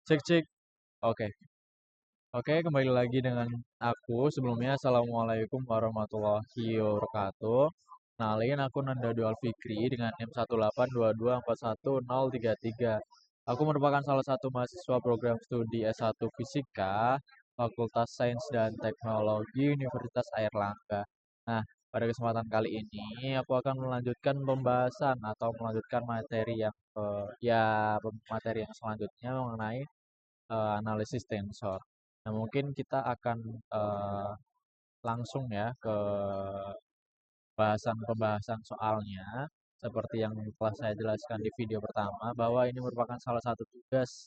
Cek cek. Oke. Oke, kembali lagi dengan aku. Sebelumnya, Assalamualaikum warahmatullahi wabarakatuh. Kenalin, aku Nanda Dual Fikri dengan NIM 182414133. Aku merupakan salah satu mahasiswa program studi S1 Fisika, Fakultas Sains dan Teknologi Universitas Airlangga. Nah, pada kesempatan kali ini, aku akan melanjutkan pembahasan atau melanjutkan materi yang selanjutnya mengenai analisis tensor. Nah, mungkin kita akan eh, langsung ya ke pembahasan soalnya. Seperti yang telah saya jelaskan di video pertama, bahwa ini merupakan salah satu tugas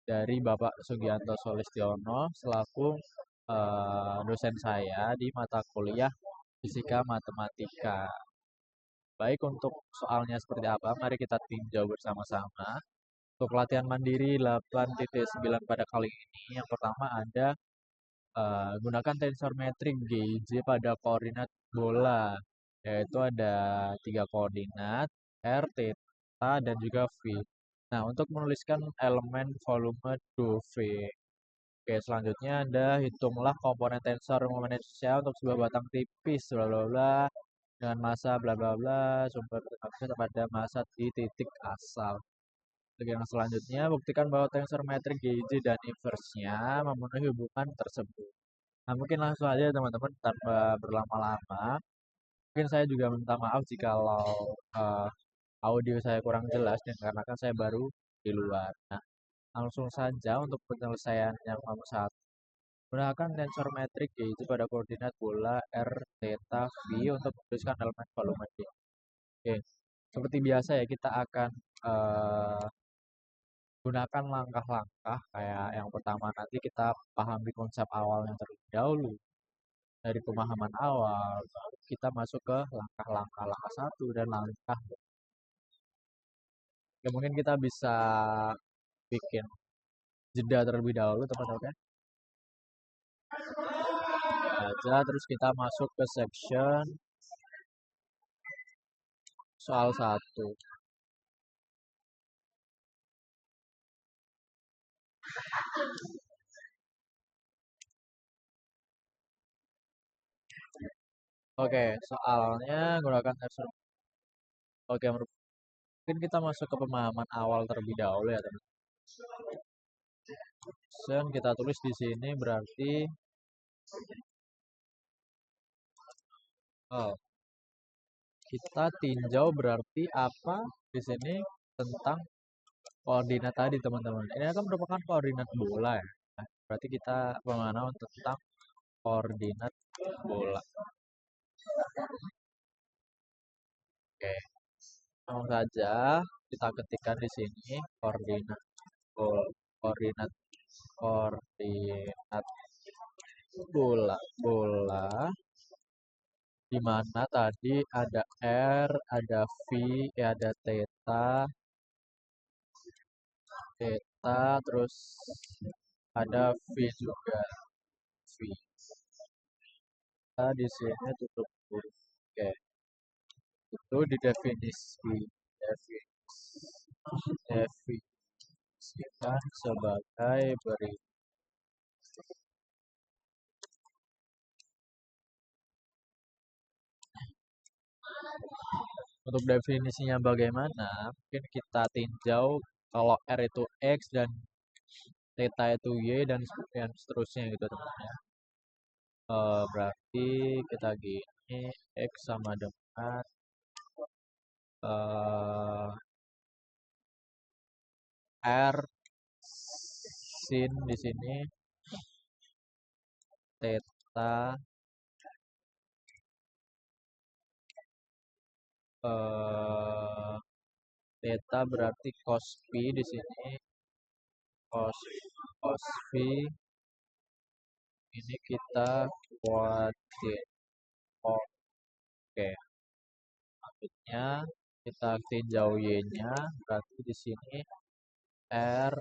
dari Bapak Sugianto Solistiono selaku dosen saya di mata kuliah Fisika Matematika. Baik, untuk soalnya seperti apa, mari kita tinjau bersama-sama. Untuk latihan mandiri 8.9 pada kali ini, yang pertama ada gunakan tensor metrik GIJ pada koordinat bola, yaitu ada tiga koordinat, R, theta, dan juga V. Nah, untuk menuliskan elemen volume 2V. Oke, selanjutnya ada hitunglah komponen tensor momen inersia untuk sebuah batang tipis, bla bla bla, dengan massa bla bla bla, sumber terkait pada massa di titik asal. Untuk yang selanjutnya, buktikan bahwa tensor metrik GIJ dan inversnya memenuhi hubungan tersebut. Nah, mungkin langsung aja teman-teman tanpa berlama-lama. Mungkin saya juga minta maaf jikalau eh, audio saya kurang jelas dan karena kan saya baru di luar. Nah, langsung saja untuk penyelesaian yang nomor satu. Gunakan tensor metrik yaitu pada koordinat bola R, theta, V untuk menuliskan elemen volume D. Oke, seperti biasa ya kita akan eh, gunakan langkah-langkah kayak yang pertama nanti kita pahami konsep awalnya terlebih dahulu. Dari pemahaman awal, kita masuk ke langkah satu dan langkah. Ya, mungkin kita bisa bikin jeda terlebih dahulu teman-teman. Aja, terus kita masuk ke section soal satu. Oke, soalnya gunakan tensor. Oke, mungkin kita masuk ke pemahaman awal terlebih dahulu ya teman. Dan kita tulis di sini berarti oh, kita tinjau berarti apa di sini tentang koordinat tadi teman-teman. Ini akan merupakan koordinat bola ya. Nah, berarti kita pemahaman tentang koordinat bola. Oke, langsung saja kita ketikkan di sini koordinat bola, koordinat koordinat bola di mana tadi ada R, ada V, ada theta, terus ada V juga. V. Kita di sini tutup huruf. Oke, itu definisikan sebagai berikut. Untuk definisinya bagaimana? Mungkin kita tinjau kalau R itu X dan theta itu Y dan seterusnya gitu teman-teman. Berarti kita gini X sama dengan uh, R sin di sini theta uh, theta berarti cos P di sini cos cos V ini kita buatin. Oke, selanjutnya kita tinjau Y-nya berarti di sini R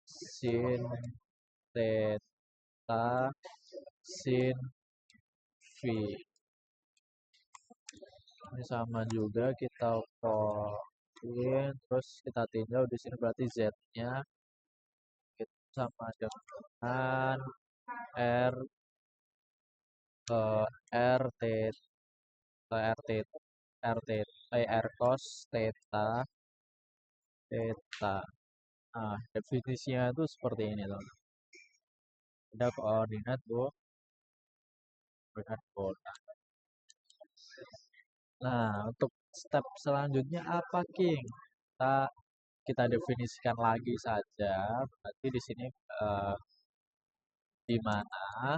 sin theta sin V. Ini sama juga kita copy terus kita tinjau di sini berarti Z-nya sama dengan R R T R T R T R cos theta theta. Nah, definisinya itu seperti ini loh. Ada koordinat bola. Nah, untuk step selanjutnya apa, King? Kita definisikan lagi saja. Berarti di sini di mana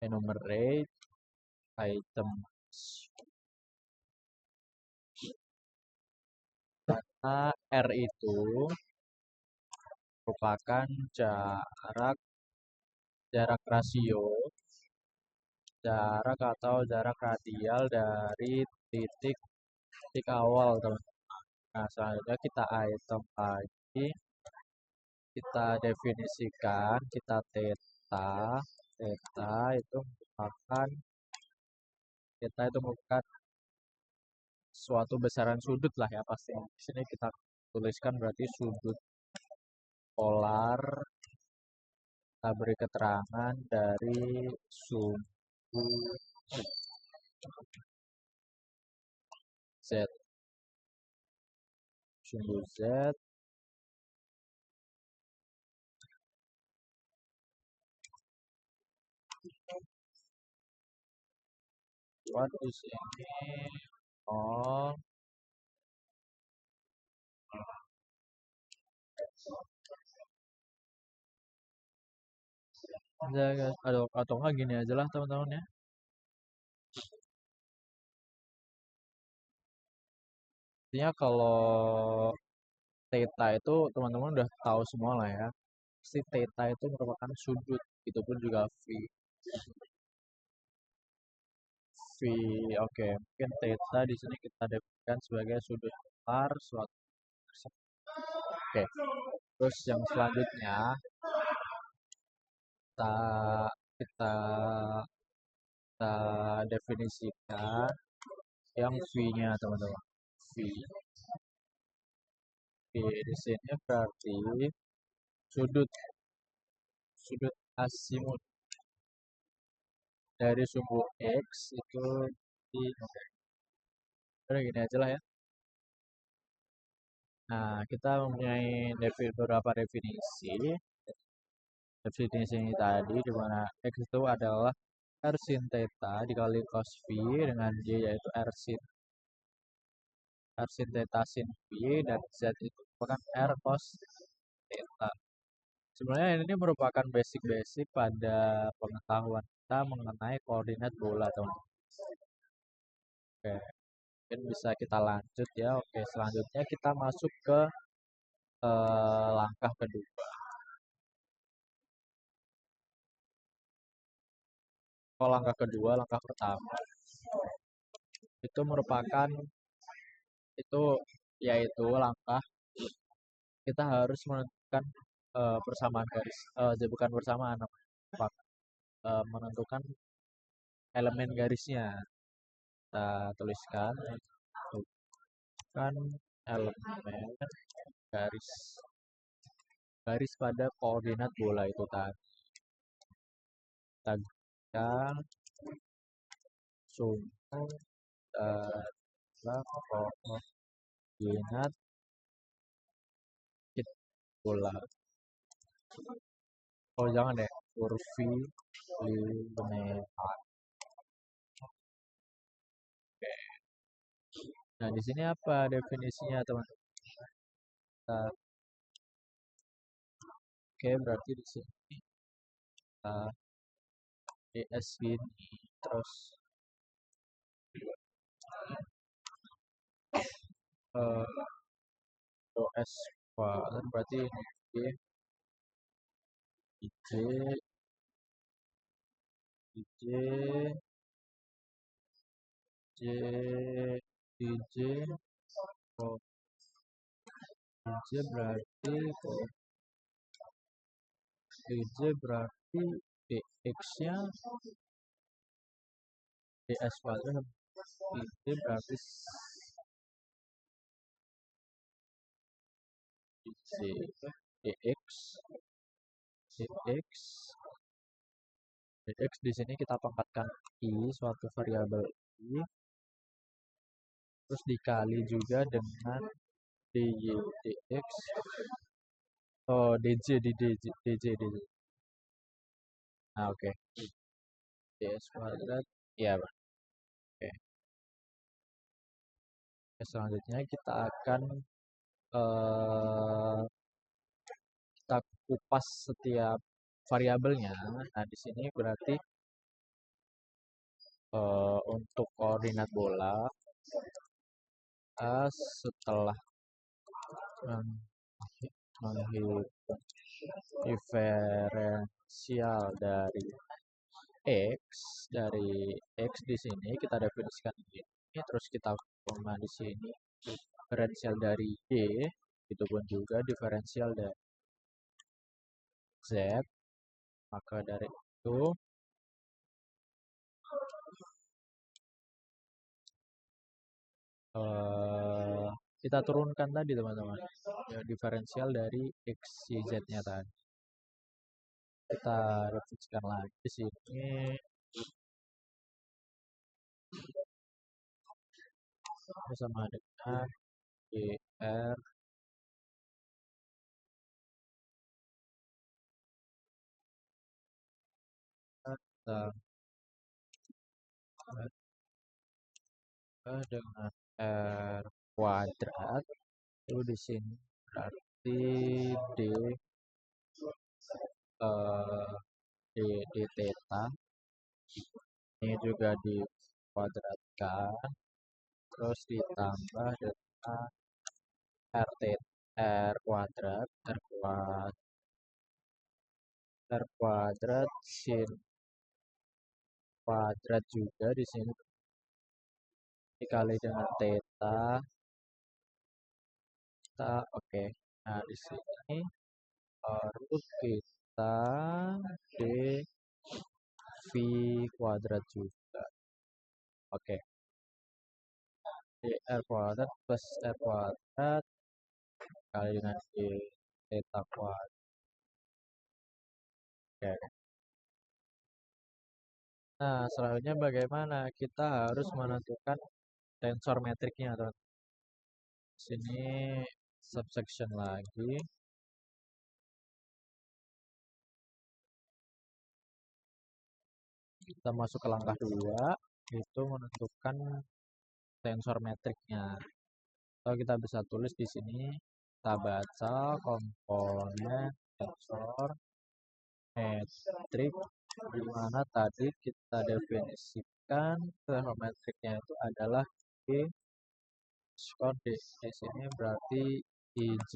enumerate items. Karena R itu merupakan jarak rasio, jarak atau jarak radial dari titik titik awal, teman. Nah, selanjutnya kita item lagi, kita definisikan, kita theta. Theta itu merupakan suatu besaran sudut lah ya pasti. Di sini kita tuliskan berarti sudut polar. Kita beri keterangan dari sumbu Z. Sumbu Z what is ini oh atau enggak gini aja lah teman-teman ya. Intinya kalau theta itu teman-teman udah tahu semua lah ya. Si theta itu merupakan sudut, itu pun juga V. Oke, mungkin theta di sini kita definisikan sebagai sudut polar suatu. Oke, terus yang selanjutnya kita kita kita definisikan yang V-nya teman-teman. V. Di sini berarti sudut sudut asimut dari sumbu X itu di udah gini aja lah ya. Nah, kita mempunyai beberapa definisi. Definisi ini tadi di mana X itu adalah R sin theta dikali cos V dengan Y yaitu R sin theta sin V dan Z itu merupakan R cos theta. Sebenarnya ini merupakan basic-basic pada pengetahuan kita mengenai koordinat bola, teman. Oke, mungkin bisa kita lanjut ya. Oke, selanjutnya kita masuk ke langkah kedua. Langkah pertama itu merupakan yaitu langkah kita harus menentukan persamaan garis, bukan persamaan, menentukan elemen garisnya. Kita tuliskan elemen garis pada koordinat bola itu tadi. Kita gunakan sumbu koordinat bola. Oh jangan deh, kurvi linear. Oke. Nah di sini apa definisinya teman-teman? Oke, berarti di sini DS gini terus OS berarti ini IJ IJ IJ oh, IJ berarti DX nya DS kuadrat ini berarti dx dx di sini kita pangkatkan i, suatu variabel i, terus dikali juga dengan dy dx, oh dj di dj. Nah oke, ds kuadrat, ya oke. Selanjutnya kita akan kita kupas setiap variabelnya. Nah di sini berarti untuk koordinat bola, setelah menghitung diferensial dari x di sini kita definisikan ini, terus kita koma di sini diferensial dari y, itu pun juga diferensial dari z, maka dari itu kita turunkan tadi teman-teman, ya, diferensial dari x, y, z nya tadi. Kita refleksikan lagi di sini. Sama dengan dr dengan r kuadrat, itu di sini berarti d theta ini juga dikuadratkan, terus ditambah dengan r kuadrat sin kuadrat juga di sini dikali dengan theta. Oke. Nah di sini baru kita d v kuadrat juga. Oke. dr kuadrat plus r kuadrat kali dengan d theta kuadrat. Oke. Nah, selanjutnya bagaimana? Kita harus menentukan tensor metriknya, teman. Sini subsection lagi. Kita masuk ke langkah 2, itu menentukan tensor metriknya. Atau kita bisa tulis di sini, kita baca komponen tensor metrik, di mana tadi kita definisikan tensor metriknya itu adalah G skor D. Di sini berarti IJ.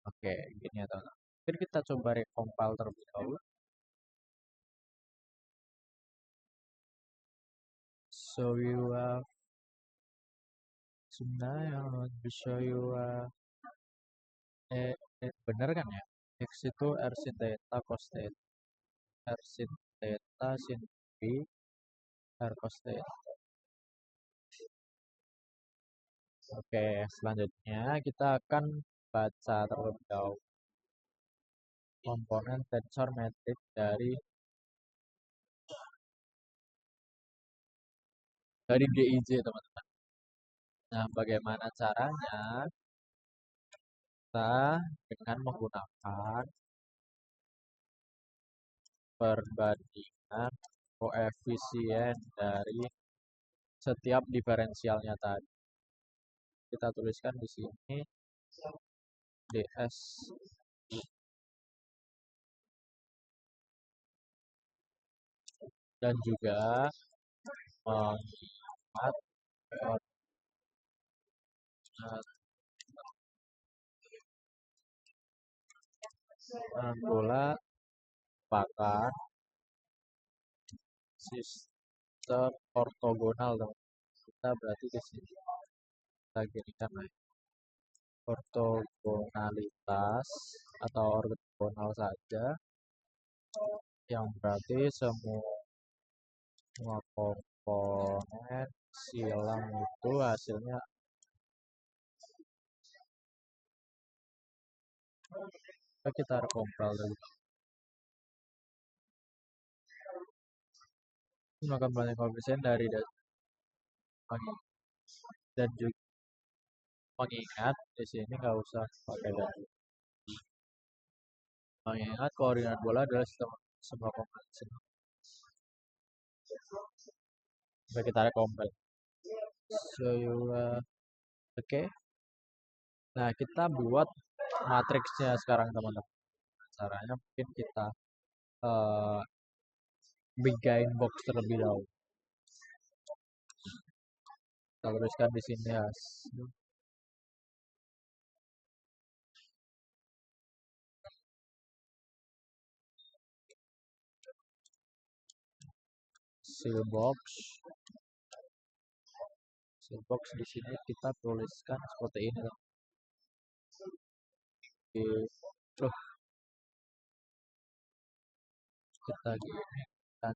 Oke, gini ya teman-teman. Mungkin kita coba recompile terlebih dahulu. So you have sebenarnya show you bener kan ya? X itu R sin theta cos theta, R sin theta sin B, R cos theta. Oke, selanjutnya kita akan baca terlebih dahulu komponen tensor metrik dari DIJ, teman-teman. Nah, bagaimana caranya? Kita dengan menggunakan perbandingan koefisien dari setiap diferensialnya tadi. Kita tuliskan di sini ds dan juga mengikat bola merupakan sistem ortogonal, kita berarti di sini kita ginikan ortogonalitas atau ortogonal saja, yang berarti semua semua komponen silang itu hasilnya kita compile dulu. Maka banyak koefisien dari dan juga mengingat di sini nggak usah pakai dan mengingat koordinat bola adalah sistem semua komponen. Coba kita compile. So you okay. Nah, kita buat matriksnya sekarang teman-teman. Caranya mungkin kita bigain box terlebih dahulu. Kita tuliskan di sini ya. Box di sini kita tuliskan seperti ini. Oke. Kita gini dan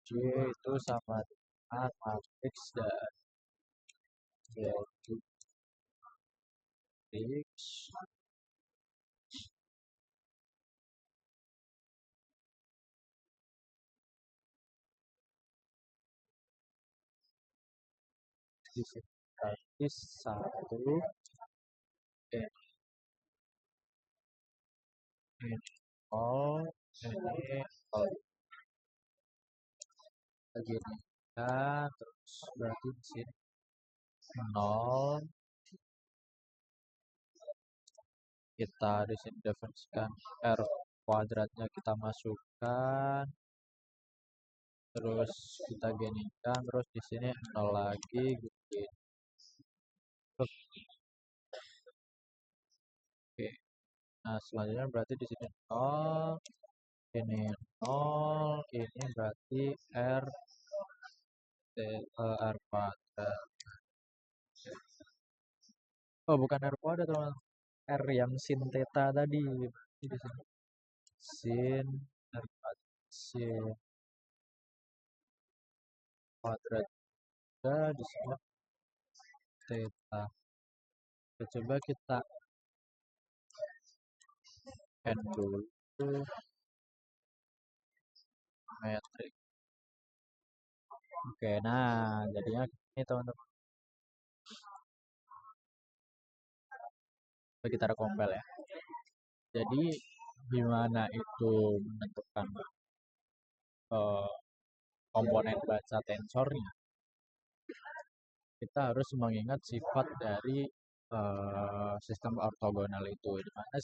J itu sama dengan matriks dari yaitu matriks di sini berarti 1 ini 0 ini 0 begini kan, terus berarti di sini 0 kita di sini definisikan R kuadratnya kita masukkan, terus kita ginikan, terus di sini 0 lagi gitu. Oke. Nah, selanjutnya berarti di sini 0, ini 0, ini berarti R kuadrat. Oh, bukan R kuadrat, teman. R yang sin theta tadi. Di sini. Sin R kuadrat. Sin kuadrat. Di sini theta. Coba kita n dulu metrik. Oke, nah jadinya ini teman-teman. Kita compile ya. Jadi gimana itu menentukan komponen baca tensornya? Kita harus mengingat sifat dari sistem ortogonal itu, di mana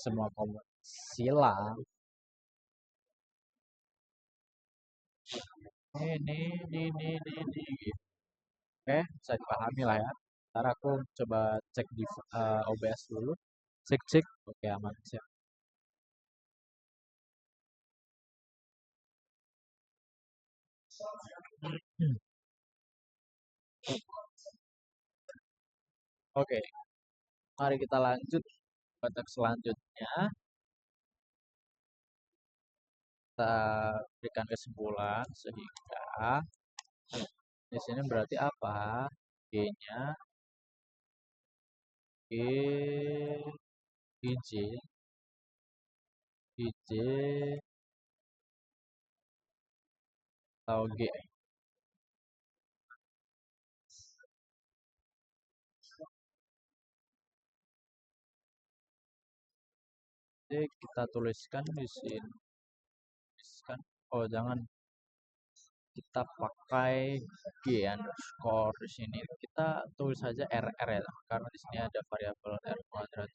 semua komponen silang ini. Oke, bisa dipahami lah ya. Ntar aku coba cek di OBS dulu. Cek. Oke, aman. Siap. Oke, mari kita lanjut pada selanjutnya. Kita berikan kesimpulan sehingga di sini berarti apa? G-nya IJ atau G. Jadi kita tuliskan di sini. Oh, jangan kita pakai G underscore di sini. Kita tulis saja RR ya, karena di sini ada variabel R kuadrat.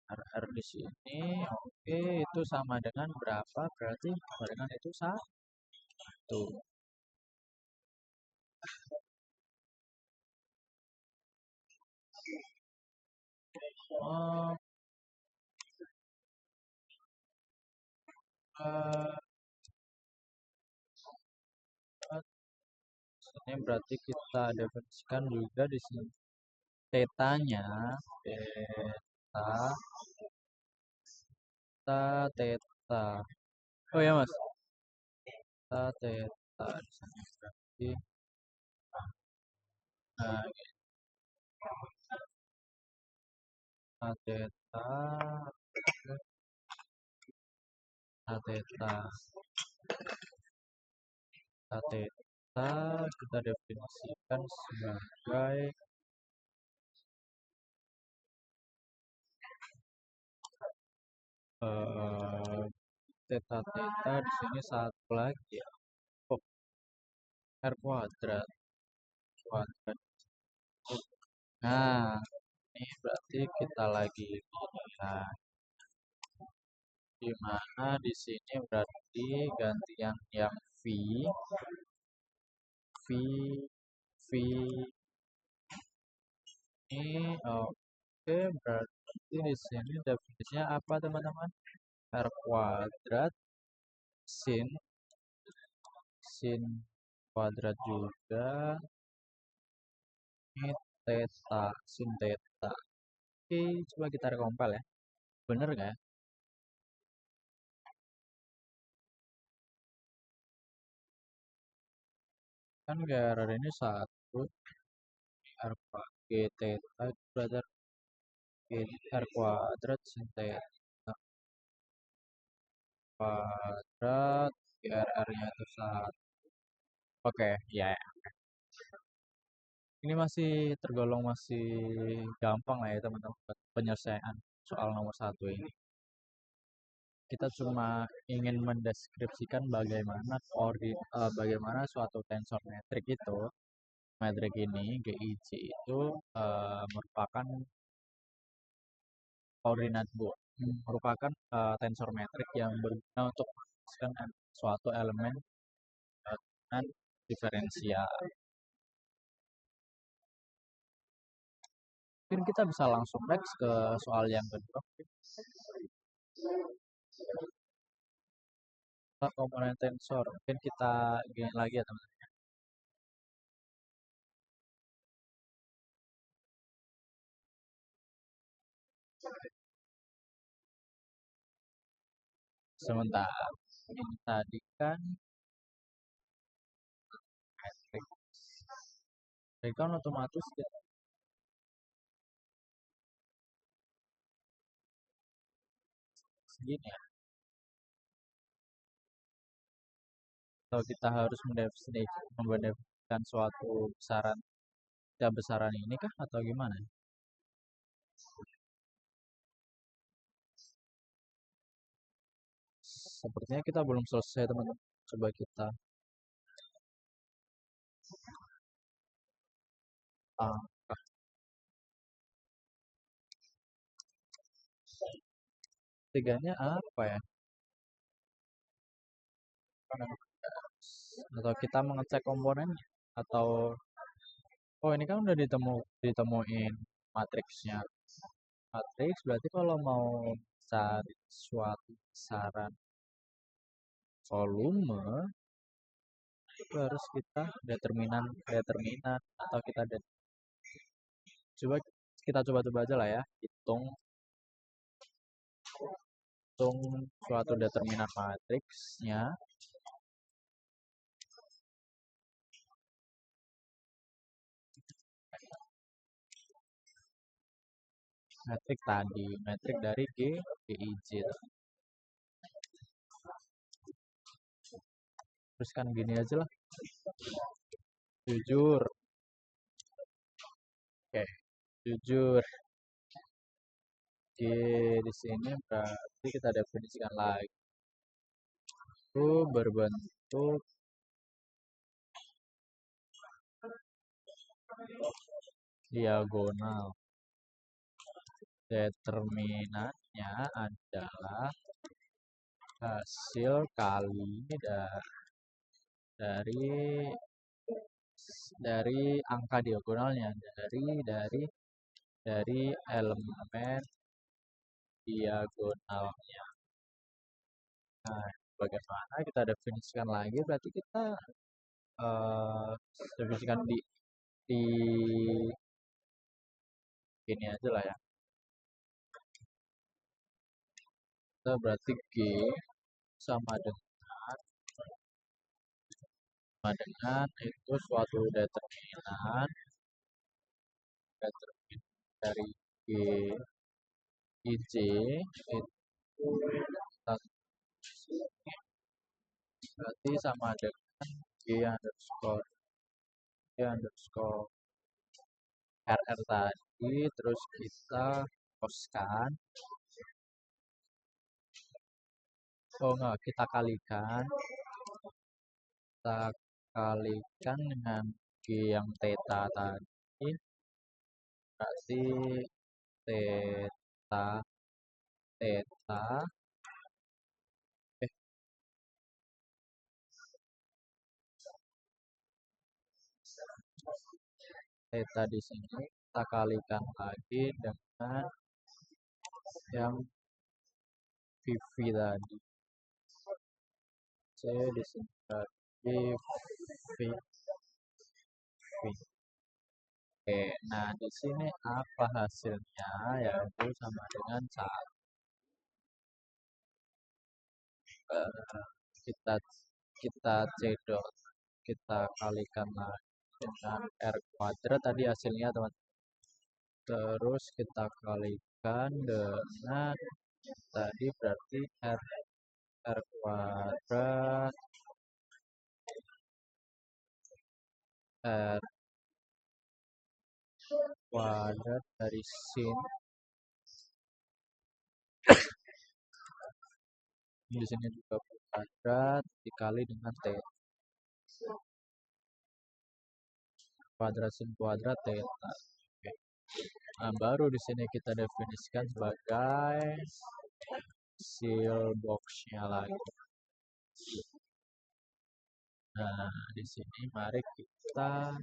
RR di sini. Oke, itu sama dengan berapa? Berarti sama dengan itu 1. Oh, ini berarti kita definisikan juga di sini tetanya, theta theta. Oh ya mas, theta di sini berarti nah, theta, theta, theta kita definisikan sebagai eh, theta theta di sini satu lagi ya. Oh, r kuadrat kuadrat. Nah, ini berarti kita lagi ya, di mana di sini berarti ganti yang v v v ini oke berarti di sini definisinya apa teman-teman? R kuadrat sin sin kuadrat juga ini theta sin theta. Oke, coba kita recompile ya. Bener nggak ya? Kan GRR ini satu R kuadrat theta berarti R kuadrat sin theta kuadrat GRR-nya itu satu. Oke, ya. Ini masih tergolong masih gampang lah ya teman-teman buat penyelesaian soal nomor satu ini. Kita cuma ingin mendeskripsikan bagaimana suatu tensor metrik itu, metrik ini GIJ itu merupakan merupakan tensor metrik yang berguna untuk menjelaskan suatu elemen dengan diferensial. Mungkin kita bisa langsung next ke soal yang kedua. Komponen tensor. Mungkin kita gini lagi ya teman-teman. Sementara ini tadi kan metrik. Jadi kan otomatis segini ya. Atau kita harus mendefinisikan suatu besaran, ya besaran ini kah atau gimana? Sepertinya kita belum selesai teman-teman. Coba kita angkat. Tiganya apa ya? Atau kita mengecek komponennya? Atau oh ini kan udah ditemuin matriksnya. Matriks berarti kalau mau cari suatu besaran volume itu harus kita determinan atau coba kita coba-coba aja lah ya, hitung suatu determinan matriksnya. Metrik dari GIJ. Terus kan gini aja lah, jujur. Oke, jujur. G di sini berarti kita definisikan lagi. Itu berbentuk diagonal. Determinannya adalah hasil kali dari angka diagonalnya dari elemen diagonalnya. Nah, bagaimana kita definisikan lagi? Berarti kita definisikan di ini aja lah ya. Kita berarti G sama dengan itu suatu determinan dari IJ itu kita berarti sama dengan G underscore RR tadi, terus kita koskan, kita kalikan dengan G yang theta tadi, berarti theta theta theta di sini kita kalikan lagi dengan yang VV tadi. C di sini berarti V. Oke, nah di sini apa hasilnya? Yaitu sama dengan 1. Kita C dot kita kalikan lagi dengan R kuadrat tadi hasilnya, teman-teman. Terus kita kalikan dengan tadi berarti R kuadrat R kuadrat dari sin di sini juga kuadrat dikali dengan T kuadrat sin kuadrat theta. Oke. Nah, baru di sini kita definisikan sebagai seal box-nya lagi. Nah, di sini mari kita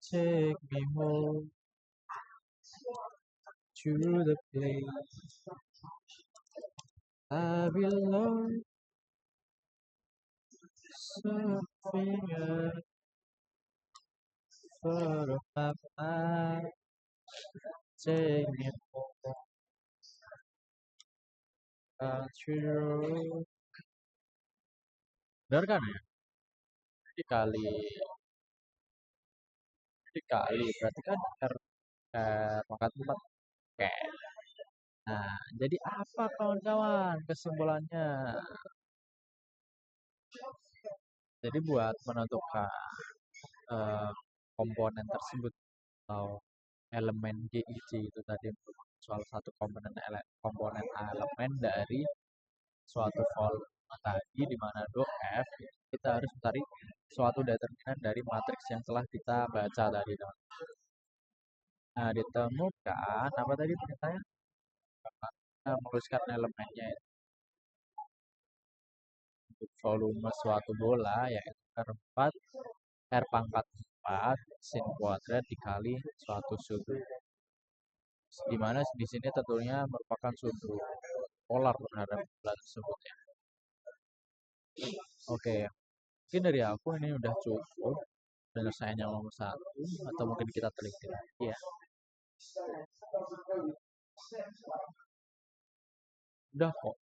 take me home to the place I belong. Something for my mind. Take me home country road. Benar kan ya? Dikali berarti kan R pangkat 4. Oke. Nah, jadi apa kawan-kawan kesimpulannya? Jadi buat menentukan komponen tersebut atau elemen GIJ itu tadi salah satu komponen elemen dari suatu volume tadi di mana do F kita harus mencari suatu determinan dari matriks yang telah kita baca tadi, teman. Nah, ditemukan apa tadi perintahnya? Menuliskan elemennya untuk volume suatu bola yaitu R pangkat 4 sin kuadrat dikali suatu sudut, di mana di sini tentunya merupakan sudut polar terhadap bola tersebut ya. Oke, mungkin dari aku ini udah cukup penyelesaiannya nomor 1, atau mungkin kita teliti lagi ya. Udah kok,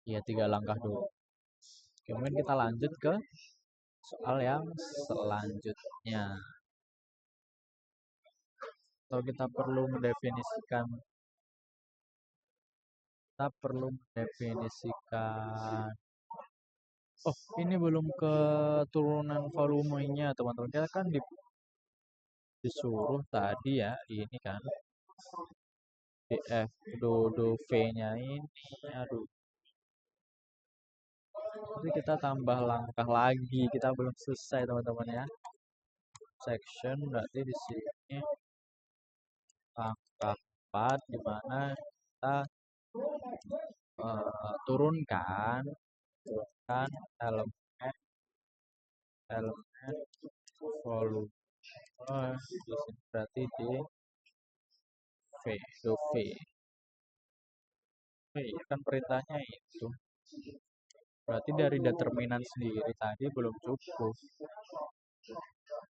ya 3 langkah dulu. Oke, mungkin kita lanjut ke soal yang selanjutnya. Atau kita perlu mendefinisikan oh, ini belum ke turunan volumenya, teman-teman. Kita kan disuruh tadi ya, ini kan df do v-nya ini, aduh. Jadi kita tambah langkah lagi, kita belum selesai, teman-teman ya. Section berarti di sini langkah 4 di mana kita turunkan elemen volume di sini berarti di V, do V. Iya kan perintahnya itu. Berarti dari determinan sendiri tadi belum cukup.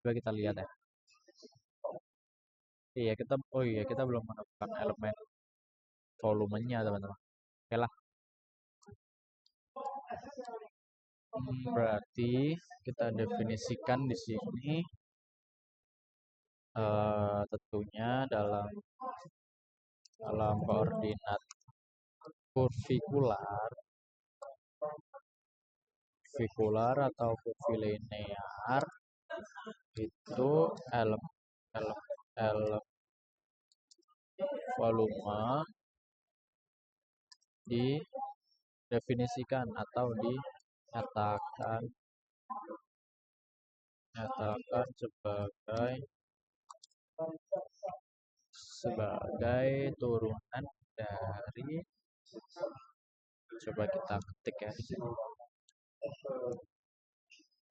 Coba kita lihat ya. Iya kita, oh iya kita belum menemukan elemen volumenya teman-teman. Oke lah. Berarti kita definisikan di sini tentunya dalam koordinat kurvikular, atau kurvilinear itu elemen volume didefinisikan atau dinyatakan sebagai turunan dari, coba kita ketik ya di sini.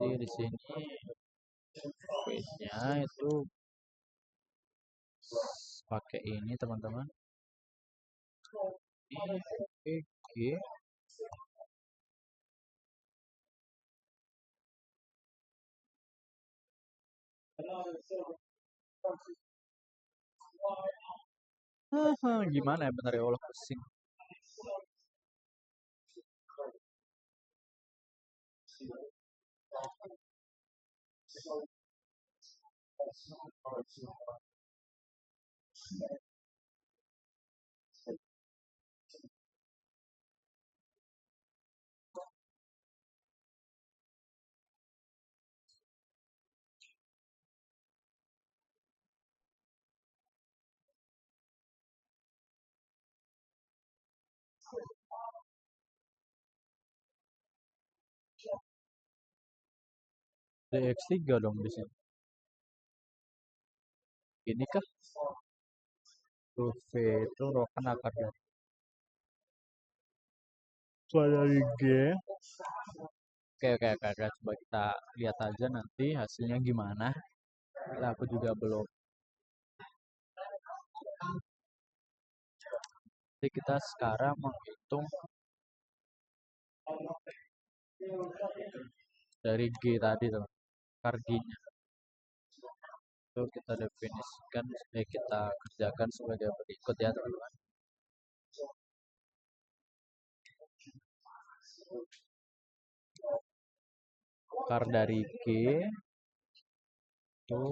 Jadi di sini V-nya itu pakai ini teman-teman. G gimana ya, bentar ya Allah, pusing. DX3 dong di sini. Ini kah? V itu rokan akar dari G. Oke, coba kita lihat aja nanti hasilnya gimana. Nah, aku juga belum. Jadi kita sekarang menghitung dari G tadi tuh, akar G-nya. Itu kita definisikan, kita kerjakan sebagai berikut ya teman-teman. Akar dari G itu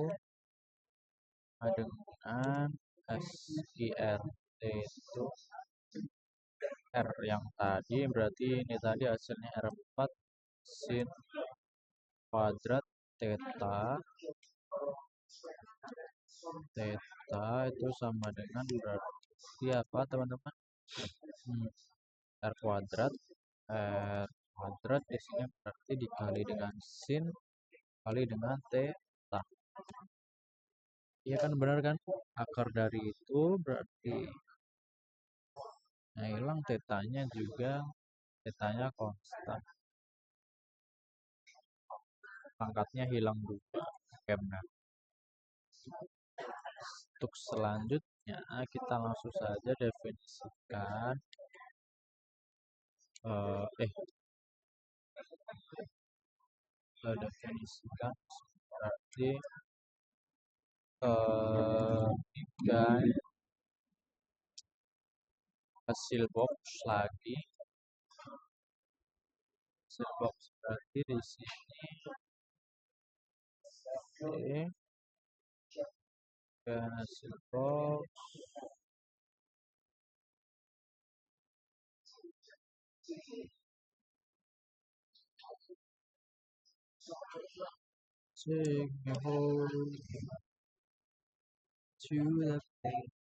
dengan SIRT itu R yang tadi, berarti ini tadi hasilnya R4 sin kuadrat theta itu sama dengan berarti apa teman-teman? R kuadrat di sini berarti dikali dengan sin kali dengan theta. Iya kan, benar kan? Akar dari itu berarti hilang tetanya juga, tetanya konstan. Pangkatnya hilang juga. Oke, benar. Untuk selanjutnya kita langsung saja definisikan berarti hasil box lagi. Hasil box berarti di sini hasil box take me home to the place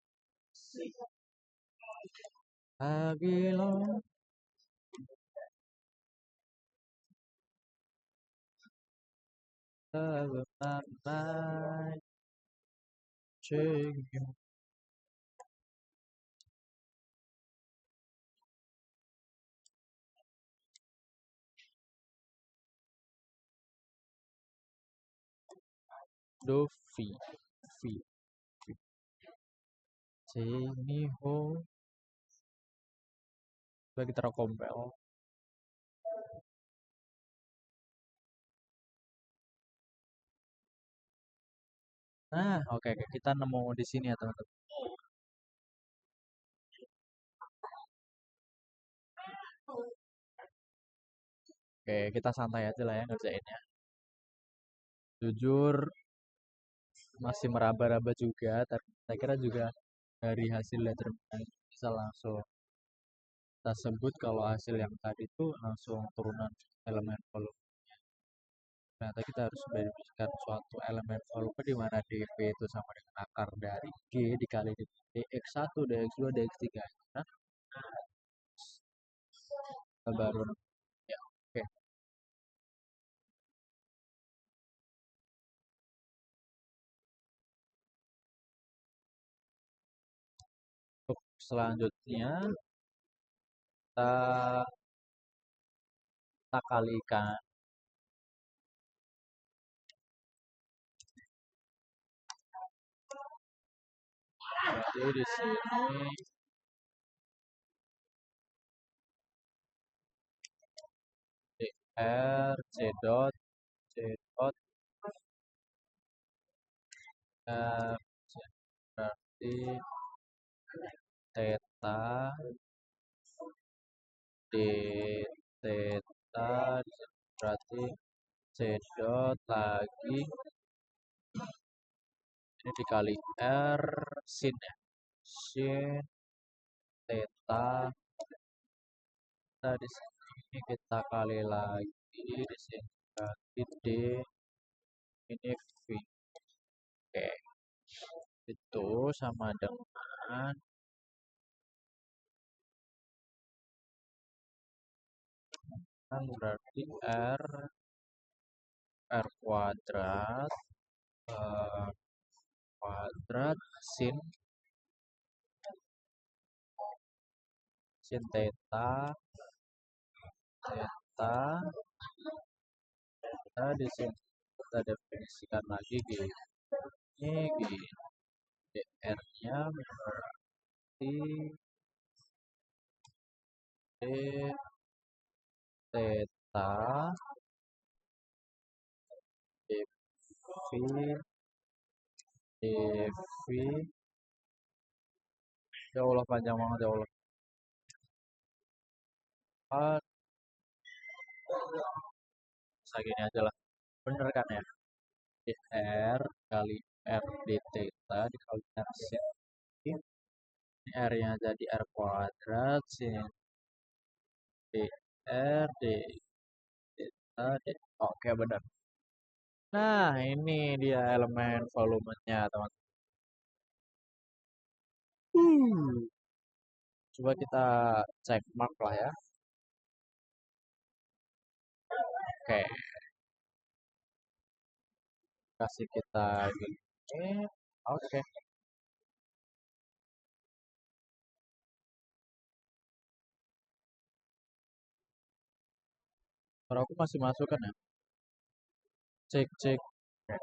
I belong. Of my mind, take me home. Do fi take me home. Coba kita compel. Nah, oke, oke. Kita nemu di sini ya teman-teman. Oke, kita santai aja lah ya ngerjainnya. Jujur masih meraba-raba juga, tapi saya kira juga dari hasil letterman bisa langsung kita sebut kalau hasil yang tadi itu langsung turunan elemen volume. Ternyata kita harus mendefinisikan suatu elemen volume di mana dp itu sama dengan akar dari g dikali dengan dx1, dx2, dx3. Nah, kita baru ya, oke. Untuk selanjutnya kita kita kalikan. Jadi di sini dr c dot c dot f berarti theta d theta berarti c dot lagi ini dikali r sin ya, sin theta. Kita di sini kita kali lagi di sini berarti d ini v. Oke, itu sama dengan kan berarti r kuadrat eh, kuadrat sin sin theta theta. Kita di sini kita definisikan lagi gini gini dr-nya berarti d theta dv dv. Ya Allah panjang banget ya Allah. Ah, segini aja lah. Bener kan ya? dr kali r d theta dikali r sin. Ini r-nya jadi r kuadrat sin dr d theta d. Oke benar. Nah ini dia elemen volumenya teman-teman. Coba kita cek mark lah ya. Oke, kasih kita gini. Oke, suara aku masih masuk kan ya? Cek, cek. Oke,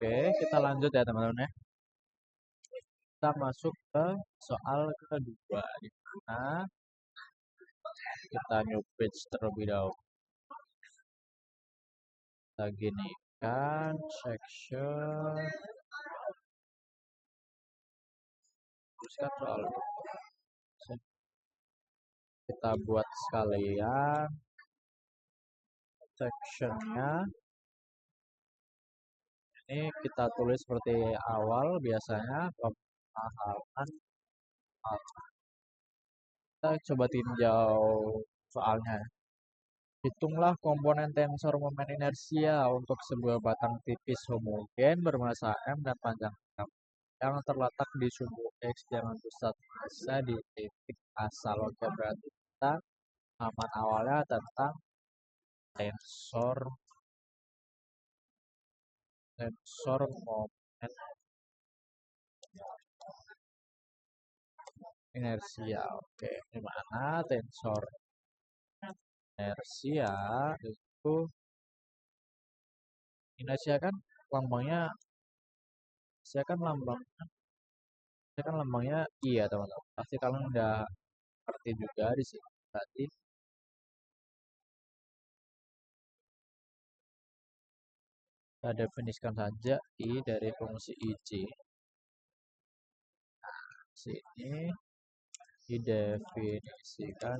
oke, kita lanjut ya teman-teman ya. Kita masuk ke soal kedua di mana kita new page terlebih dahulu. Kita gini kan section teruskan soal kita buat sekalian sectionnya. Ini kita tulis seperti awal biasanya pemahaman. Kita coba tinjau soalnya. Hitunglah komponen tensor momen inersia untuk sebuah batang tipis homogen bermassa M dan panjang M yang terletak di sumbu X dengan pusat massa di titik asal. Oke, berarti kita halaman awalnya tentang tensor tensor momen inersia. Oke, di mana tensor inersia itu inersia kan lambangnya inersia kan lambang Ini kan lambangnya iya teman-teman. Pasti kalian udah ngerti juga di sini. Berarti kita definisikan saja I dari fungsi IC. Sini didefinisikan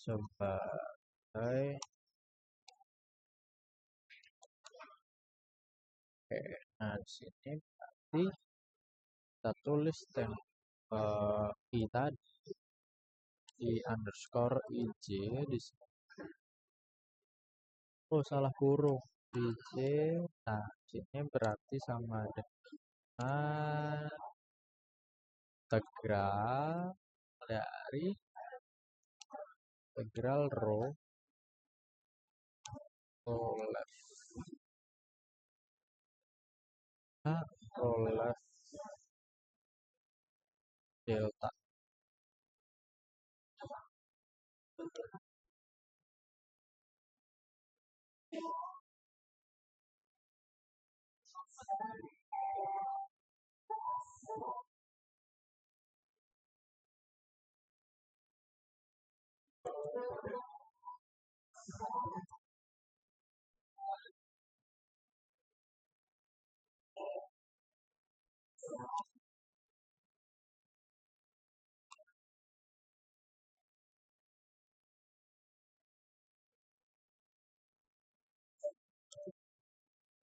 sebagai oke. Nah, di sini berarti kita tulis I tadi I underscore IJ di sini. Oh, salah kurung. IJ. Nah, sini berarti sama dengan integral dari integral rho left rho left delta.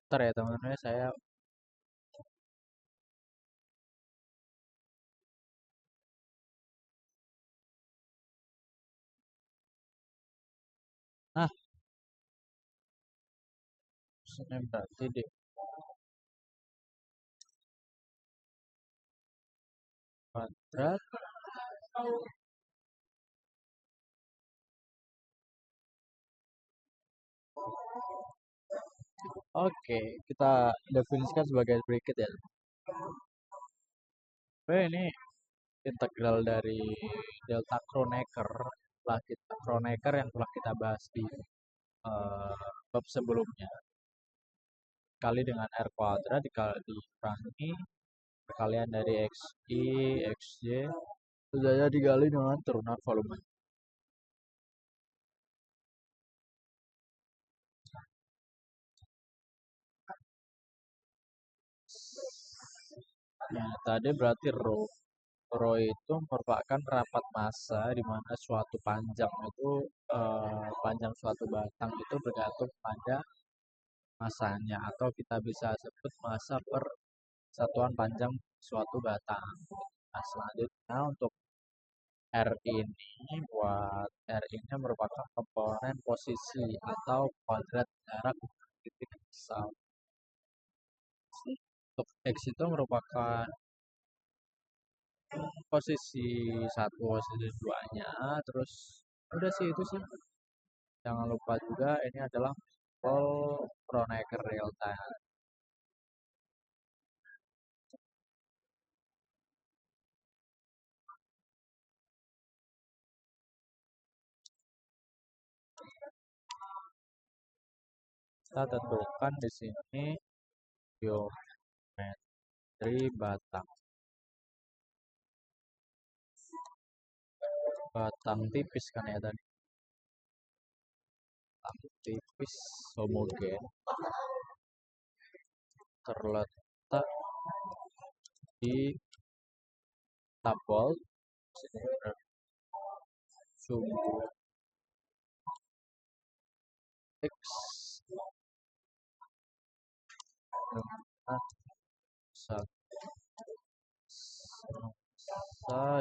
Ntar ya teman-teman, saya nah sini berarti di kuadrat oke, kita definisikan sebagai berikut ya. Ini integral dari delta Kronecker Kronecker yang telah kita bahas di bab sebelumnya, kali dengan R kuadrat dikurangi perkalian dari XI, XJ, saja dikali dengan turunan volume. Nah, tadi berarti rho itu merupakan rapat massa di mana suatu panjang itu panjang suatu batang itu bergantung pada masanya, atau kita bisa sebut massa per satuan panjang suatu batang. Nah, selanjutnya untuk R ini merupakan komponen posisi atau kuadrat jarak titik asal. Untuk X itu merupakan posisi satu, posisi duanya, terus udah sih itu sih. Jangan lupa juga ini adalah Paul Kronecker real time. Kita tentukan di sini geometri batang. Batang tipis kan ya tadi. Batang tipis homogen terletak di tabel sini sumbu X dengan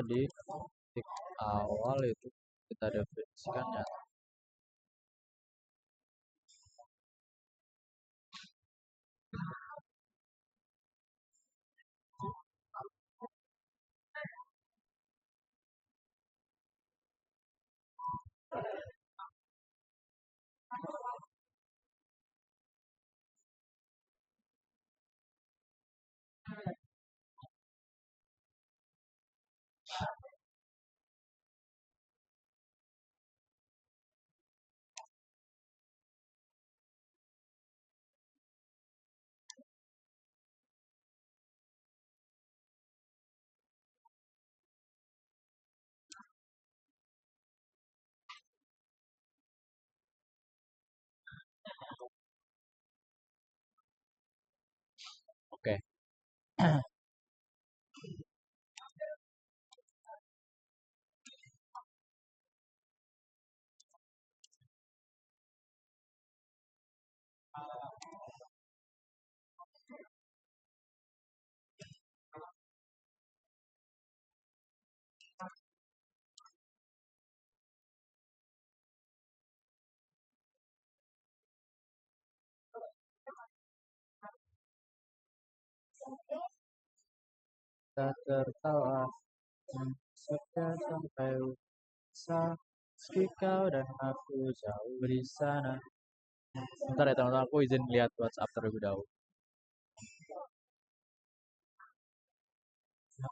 di titik awal itu kita definisikan ya. Oke, kita tertawa sudah sampai bisa meski kau dan aku jauh di sana. Bentar ya teman-teman, aku izin lihat WhatsApp terlebih dahulu.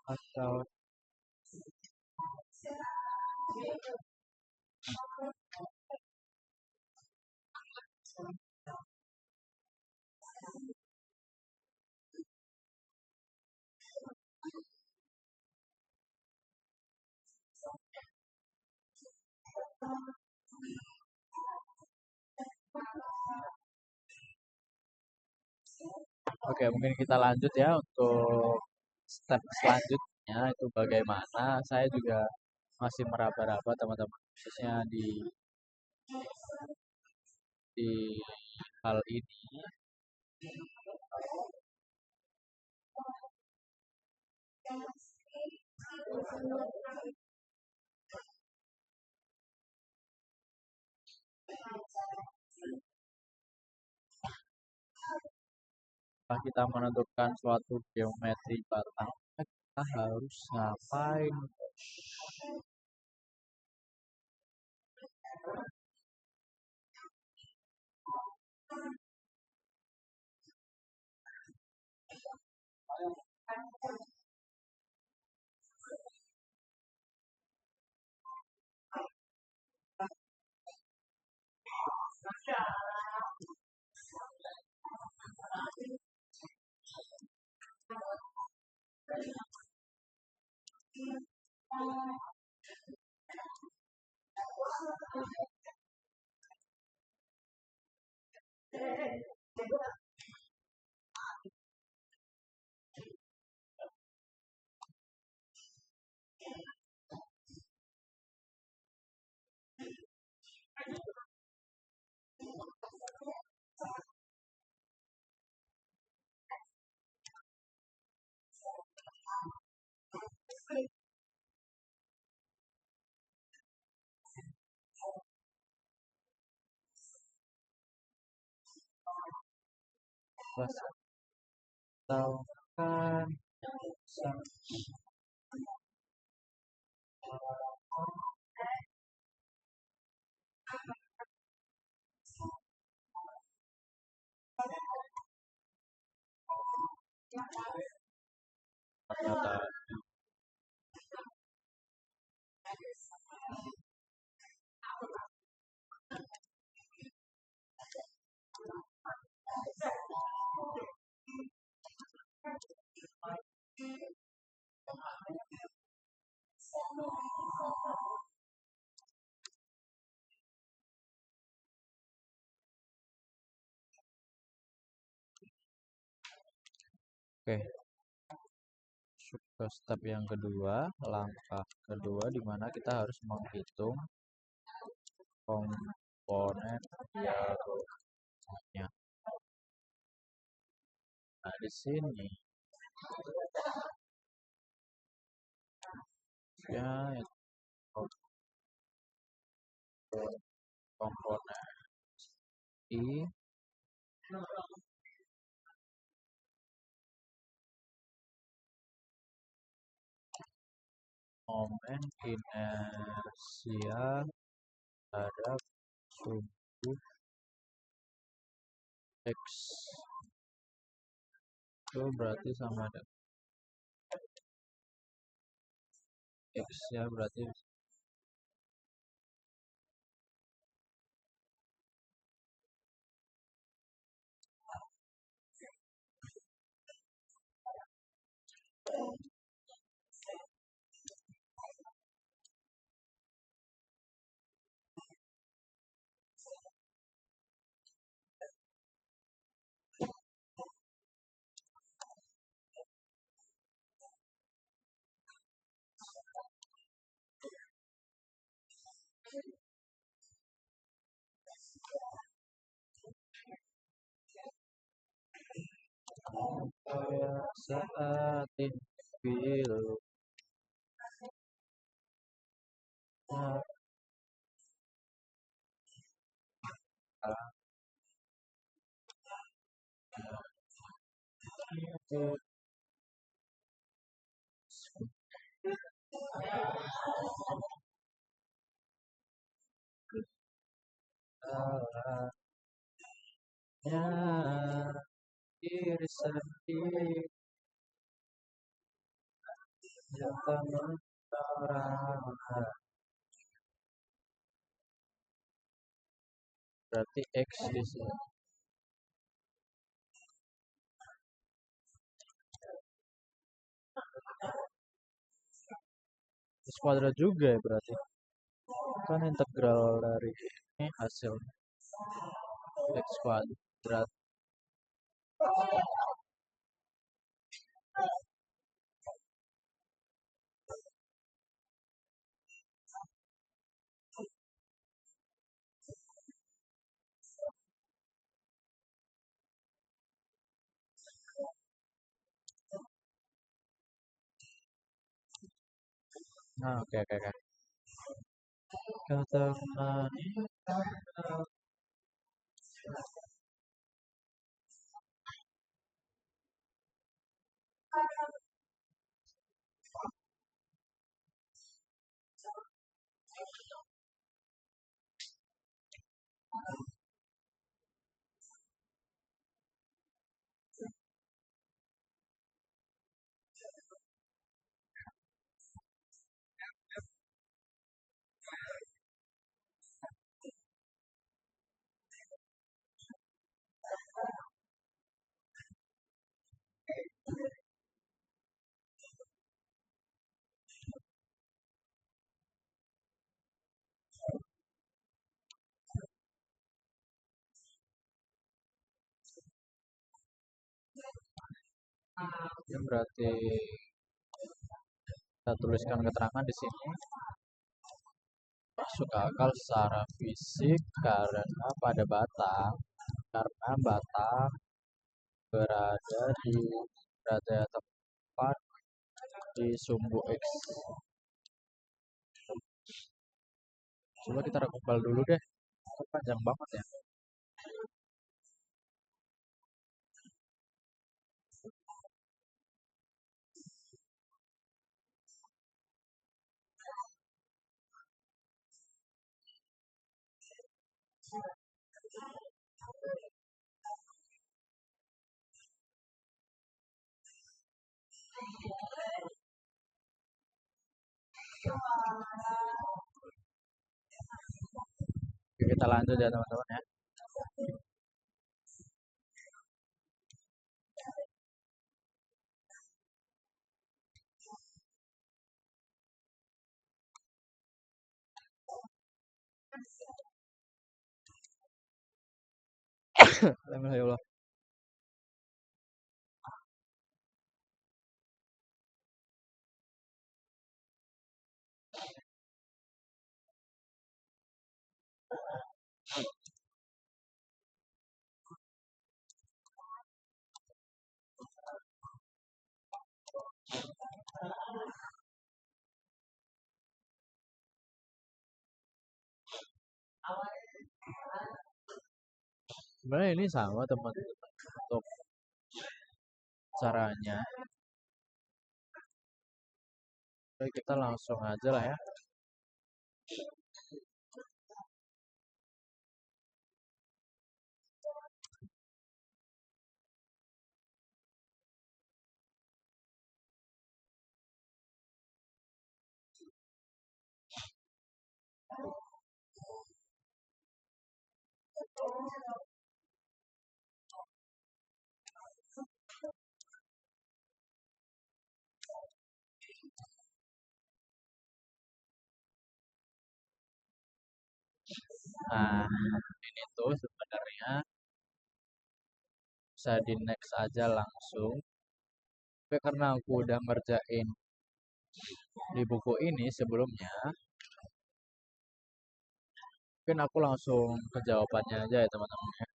Atau oke, mungkin kita lanjut ya untuk step selanjutnya itu bagaimana. Saya juga masih meraba-raba teman-teman, khususnya di hal ini. Setelah kita menentukan suatu geometri batang, kita harus ngapain? Tahukan pernyataan. Oke, masuk ke step yang kedua, langkah kedua di mana kita harus menghitung komponen diagonalnya. Nah, di sini ya komponen I momen inersia terhadap sumbu X itu berarti sama dengan X ya, berarti Kayak saat ini pilu salahnya diri sendiri yang tak orang. Berarti X di sini. Kuadrat juga ya berarti. Kan integral dari ini hasil X kuadrat. Nah, oke oke oke. Kata manis. Ini berarti kita tuliskan keterangan di sini masuk akal secara fisik karena batang berada tepat di sumbu X. Coba kita rakubal dulu deh. Kok panjang banget ya. Oke, kita lanjut ya teman-teman ya. Alhamdulillah. Sebenarnya ini sama teman-teman untuk caranya. Oke, kita langsung aja lah ya. Nah, ini tuh sebenarnya bisa di next aja langsung. Tapi karena aku udah ngerjain di buku ini sebelumnya, mungkin aku langsung ke jawabannya aja ya teman-teman.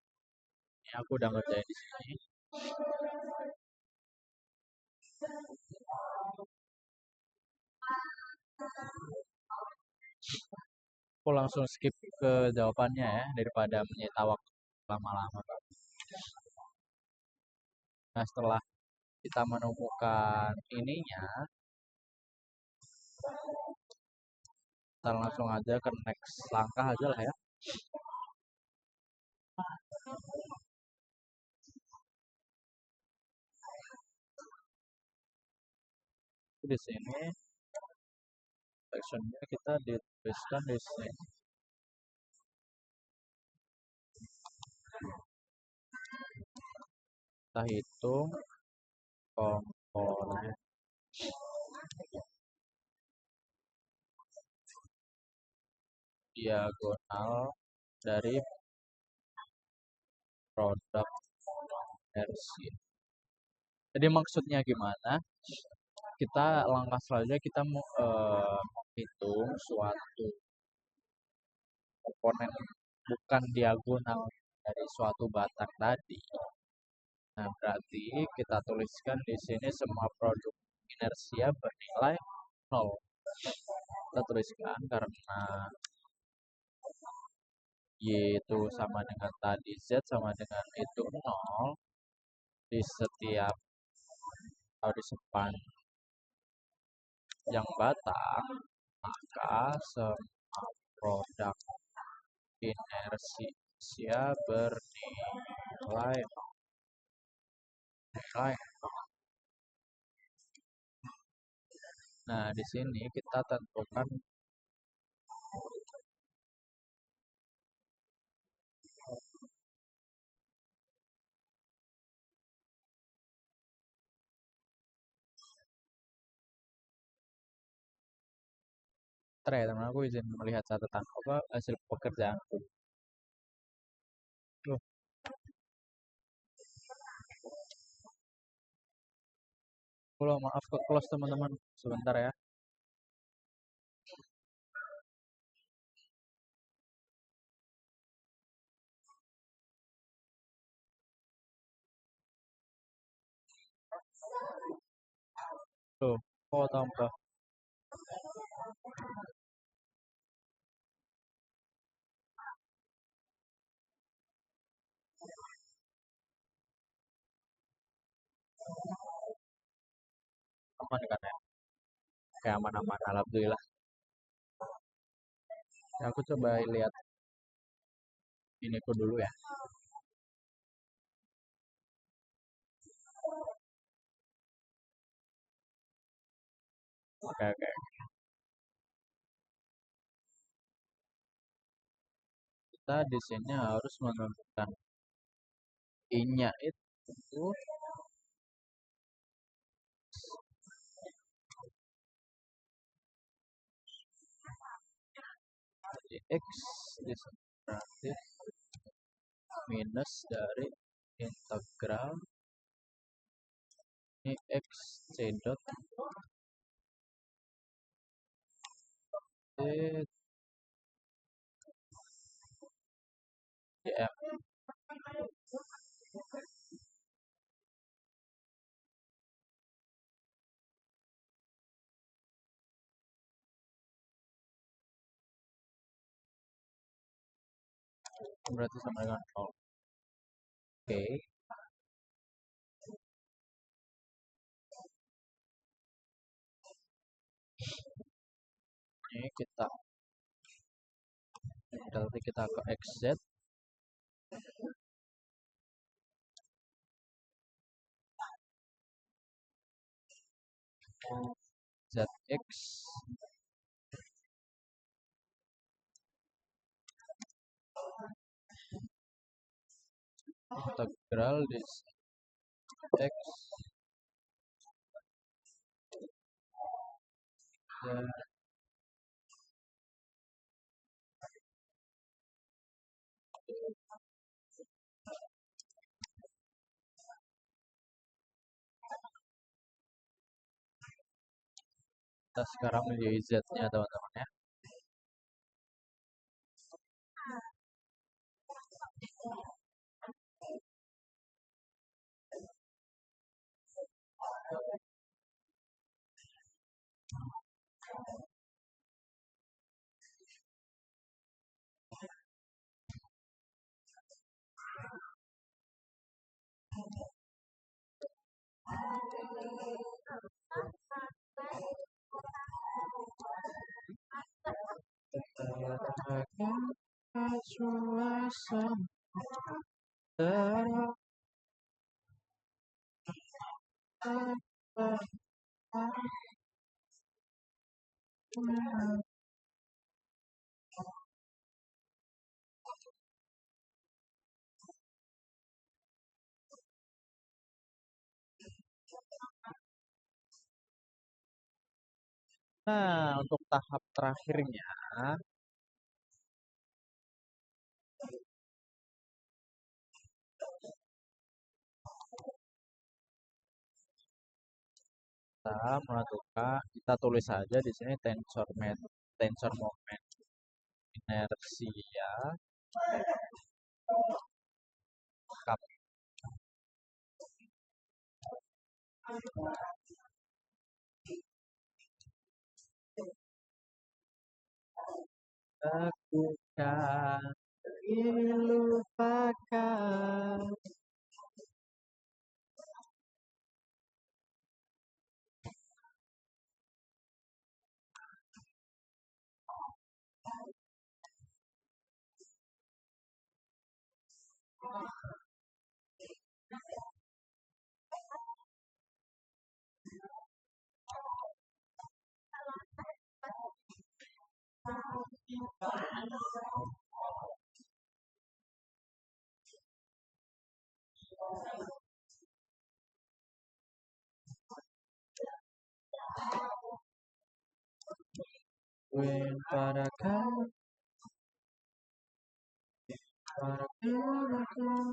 Ini aku udah ngerjain di sini. Aku langsung skip ke jawabannya ya daripada menyita waktu lama-lama. Nah, setelah kita menemukan ininya, kita langsung aja ke next langkah aja lah ya. Di sini actionnya kita dituliskan di sini. Kita hitung komponen diagonal dari produk RC. Jadi maksudnya gimana? Kita langkah selanjutnya kita menghitung suatu komponen bukan diagonal dari suatu batang tadi. Nah, berarti kita tuliskan di sini semua produk inersia bernilai 0. Kita tuliskan karena Y itu sama dengan tadi, Z sama dengan itu 0 di setiap atau di sepanjang batang, maka semua produk inersia bernilai 0. Nah, di sini kita tentukan teman aku izin melihat catatan apa hasil pekerjaanku. Tuh, kalau maaf ke close teman-teman sebentar ya. Tuh, oh tambah. Aman kan ya? Kayak aman-aman, alhamdulillah. Ya, aku coba lihat ini ku dulu ya. Oke, oke. Kita di sini harus menentukan I-nya itu X di sini berarti minus dari integral ini X C dot dm. Berarti sama dengan 0. Oke. Ini kita berarti kita ke XZ ZX integral di X dan kita sekarang menjadi Z-nya teman-teman ya. Bagaikan suasana terang. Nah, untuk tahap terakhirnya, kita menentukan, kita tulis saja di sini tensor moment inersia kap lakukan dilupakan. When pada kau, pada kau,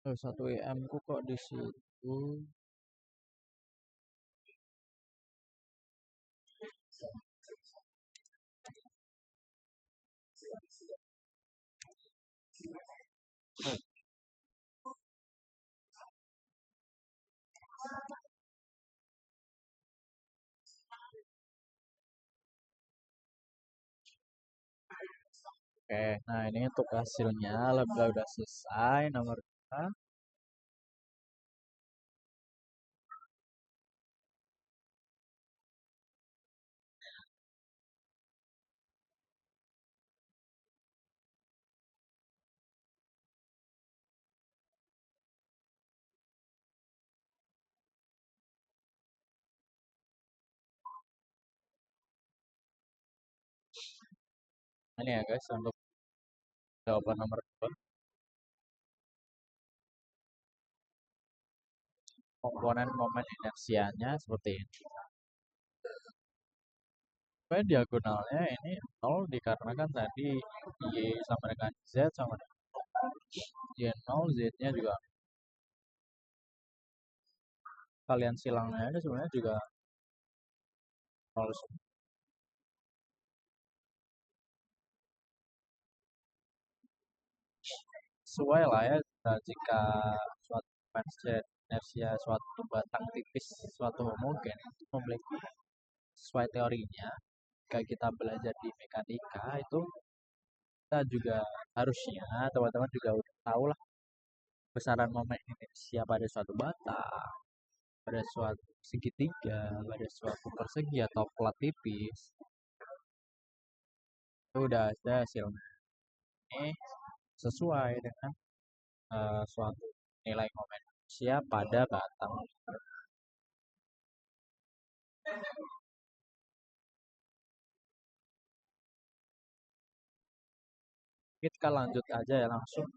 oh, 1 EM ku kok di situ. Oke, nah ini untuk hasilnya, alhamdulillah udah selesai nomor 2. Ini ya guys untuk jawaban nomor 2. Komponen momen inersianya seperti ini. Supaya diagonalnya ini 0 dikarenakan tadi Y sama dengan Z sama dengan Y 0, Z-nya juga kalian silangnya aja sebenarnya juga 0. Sesuai lah ya, jika suatu inersia suatu batang tipis suatu homogen itu memiliki, sesuai teorinya jika kita belajar di mekanika itu kita juga harusnya teman-teman juga udah tahu lah besaran momen inersia pada suatu batang, pada suatu segitiga, pada suatu persegi atau plat tipis. Itu udah ada hasilnya. ini sesuai dengan suatu nilai momen manusia pada batang. Kita lanjut aja ya langsung.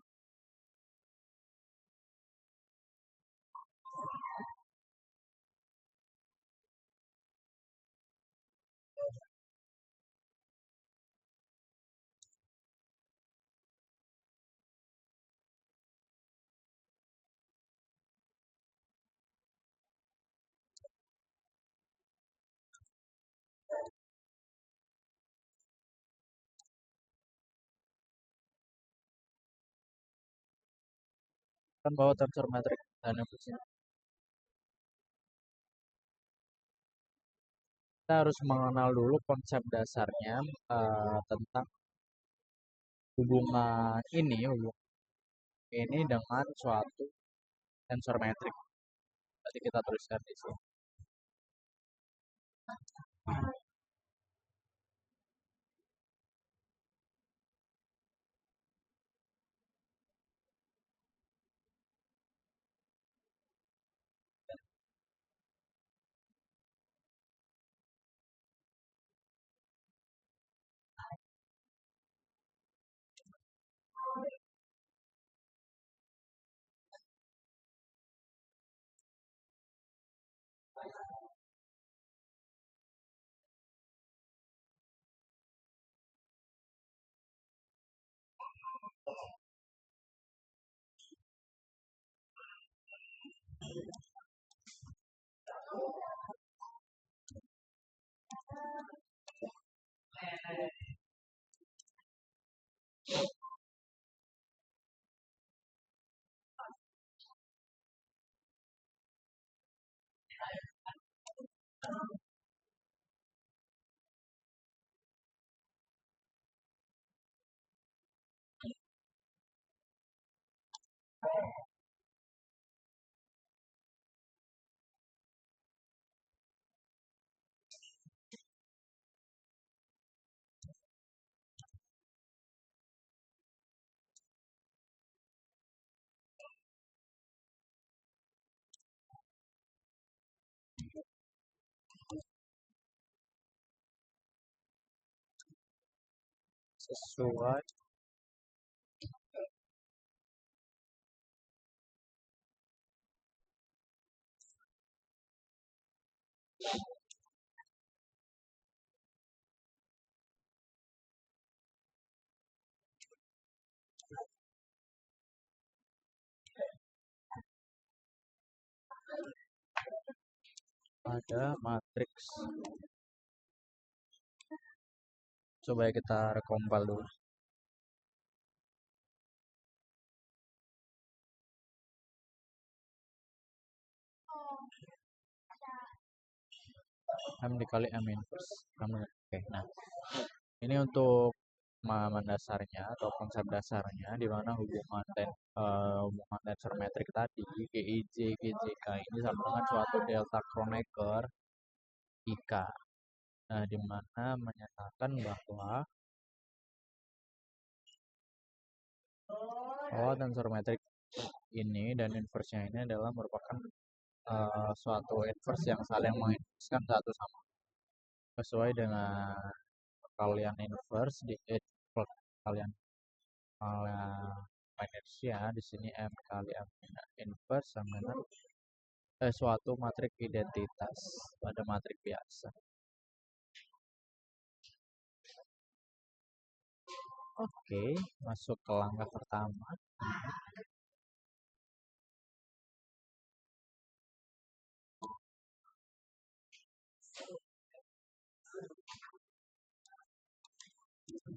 Kan bahwa tensor metrik dan efisiensi kita harus mengenal dulu konsep dasarnya tentang hubungan ini dengan suatu tensor metrik. Jadi kita tuliskan di sini. Sesuai pada matriks. Coba kita recompile dulu. M dikali M inverse. Oke, nah ini untuk pemahaman dasarnya atau konsep dasarnya di mana hubungan tensor metrik tadi GIJ GJK ini sama dengan suatu delta Kronecker IK. Nah, di mana menyatakan bahwa tensor metrik ini dan inverse-nya ini adalah merupakan suatu inverse yang saling menginverskan satu sama sesuai dengan kalian inverse di kalian inersia di sini M kali M inverse sama dengan suatu matrik identitas pada matrik biasa. Oke, masuk ke langkah pertama.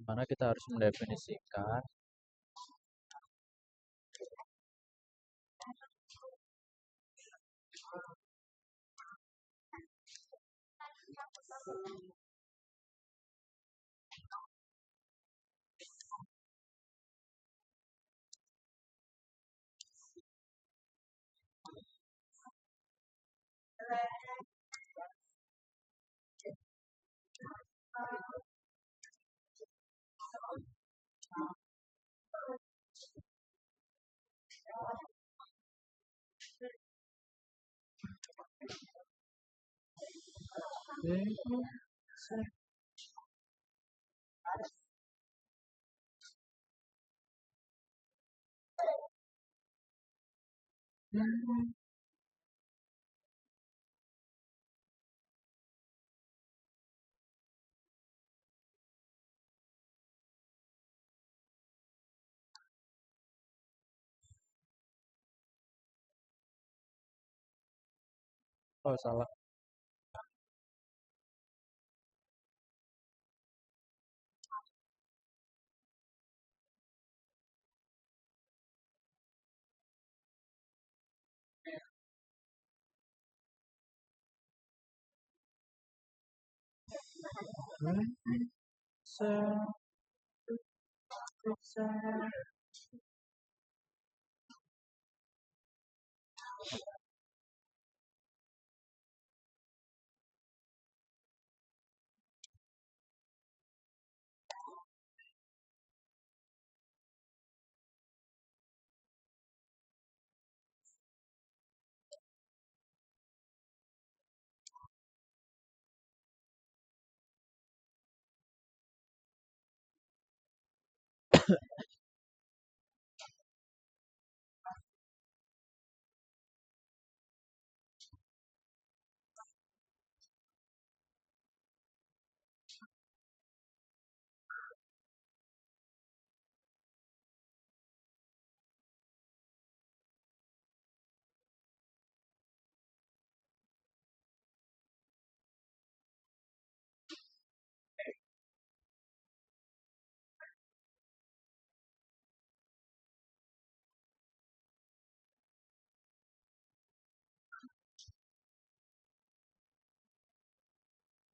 Mana kita harus mendefinisikan Oh, salah.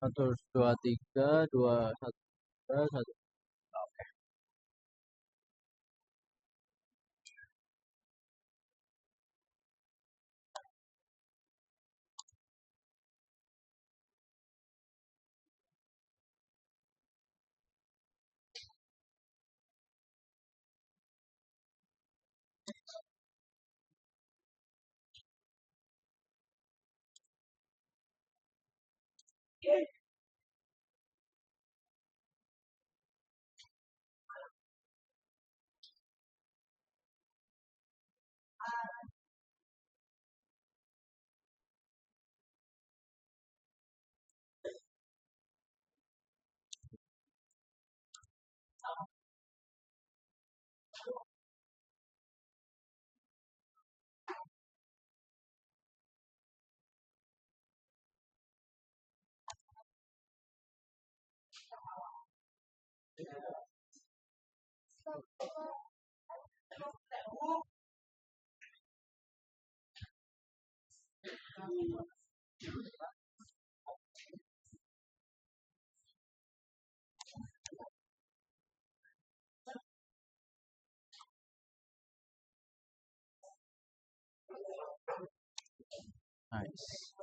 Satu, dua, tiga, dua, satu, tiga, satu. Nice.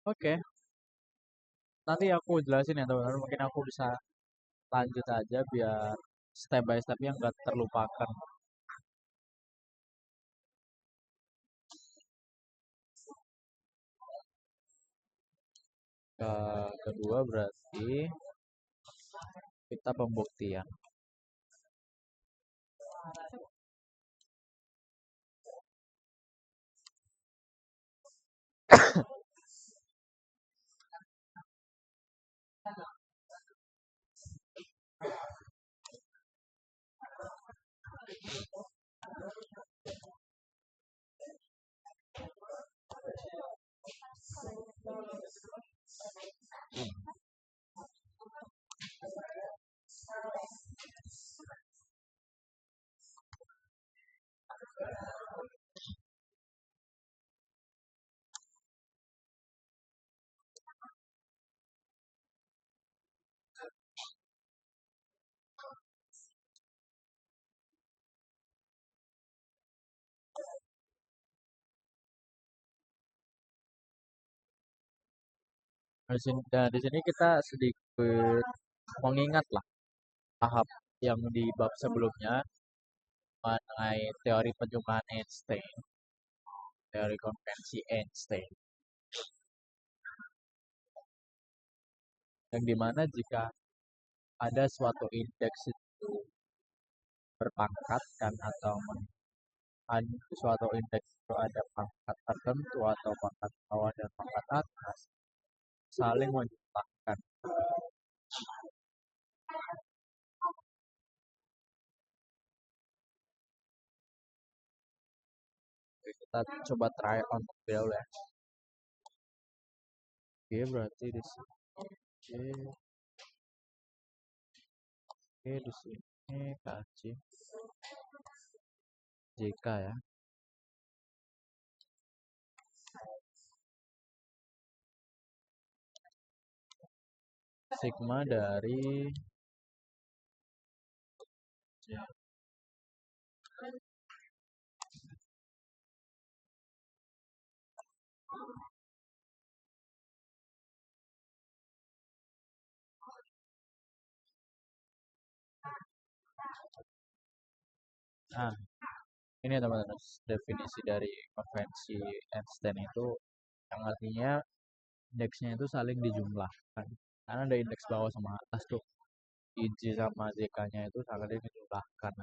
Oke, nanti aku jelasin ya teman-teman. Mungkin aku bisa lanjut aja biar step by stepnya nggak terlupakan. Kedua berarti kita pembuktian. Di sini kita sedikit mengingat lah tahap yang di bab sebelumnya mengenai teori penjumlahan Einstein, teori konvensi Einstein, yang dimana jika ada suatu indeks itu berpangkat kan atau ada suatu indeks itu ada pangkat tertentu atau pangkat bawah dan pangkat atas saling menjumlahkan. Kita coba try on dulu ya. Oke, berarti di sini. Oke, di sini KC JK ya. Sigma dari nah, ini teman-teman definisi dari konvensi Einstein itu yang artinya indeksnya itu saling dijumlahkan. Karena ada indeks bawah sama atas tuh. IJ sama JK-nya itu saling dijumlahkan.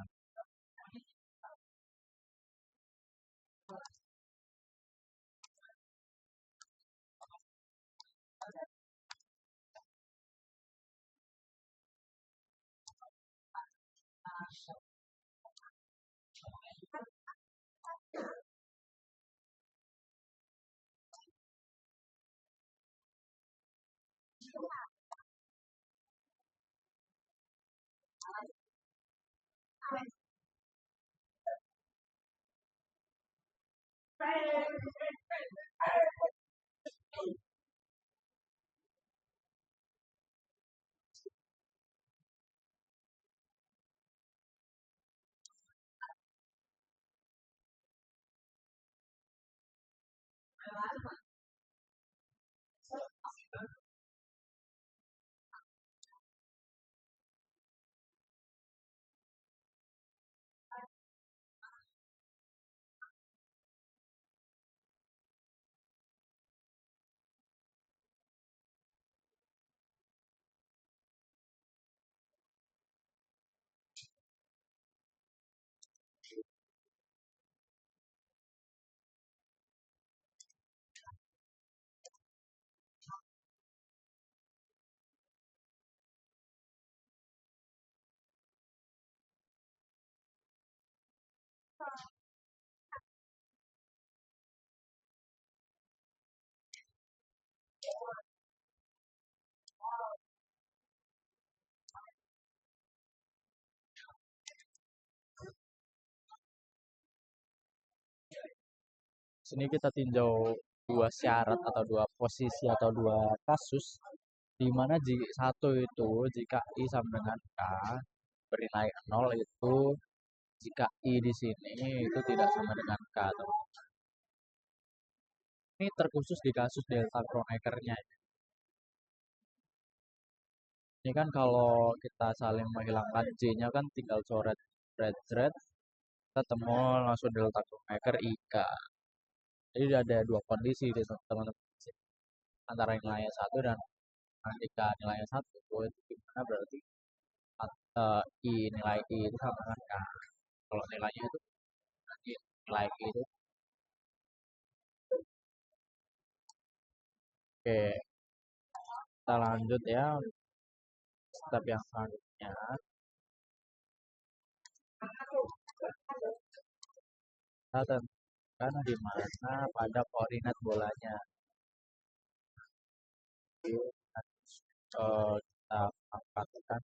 Sini kita tinjau dua syarat atau dua posisi atau dua kasus di mana jika satu itu jika I sama dengan K bernilai 0 itu jika I di sini itu tidak sama dengan K. Ini terkhusus di kasus delta Kronecker-nya. Ini kan kalau kita saling menghilangkan J-nya kan tinggal coret red kita temu langsung delta Kronecker IK. Jadi ada dua kondisi di teman-teman antara nilainya satu dan jika nilainya satu itu gimana berarti nilai I itu sama dengan K. Kalau nilainya itu berarti nilai I itu oke. Kita lanjut ya step yang selanjutnya. Kita tentukan di mana pada koordinat bolanya. Kita angkatkan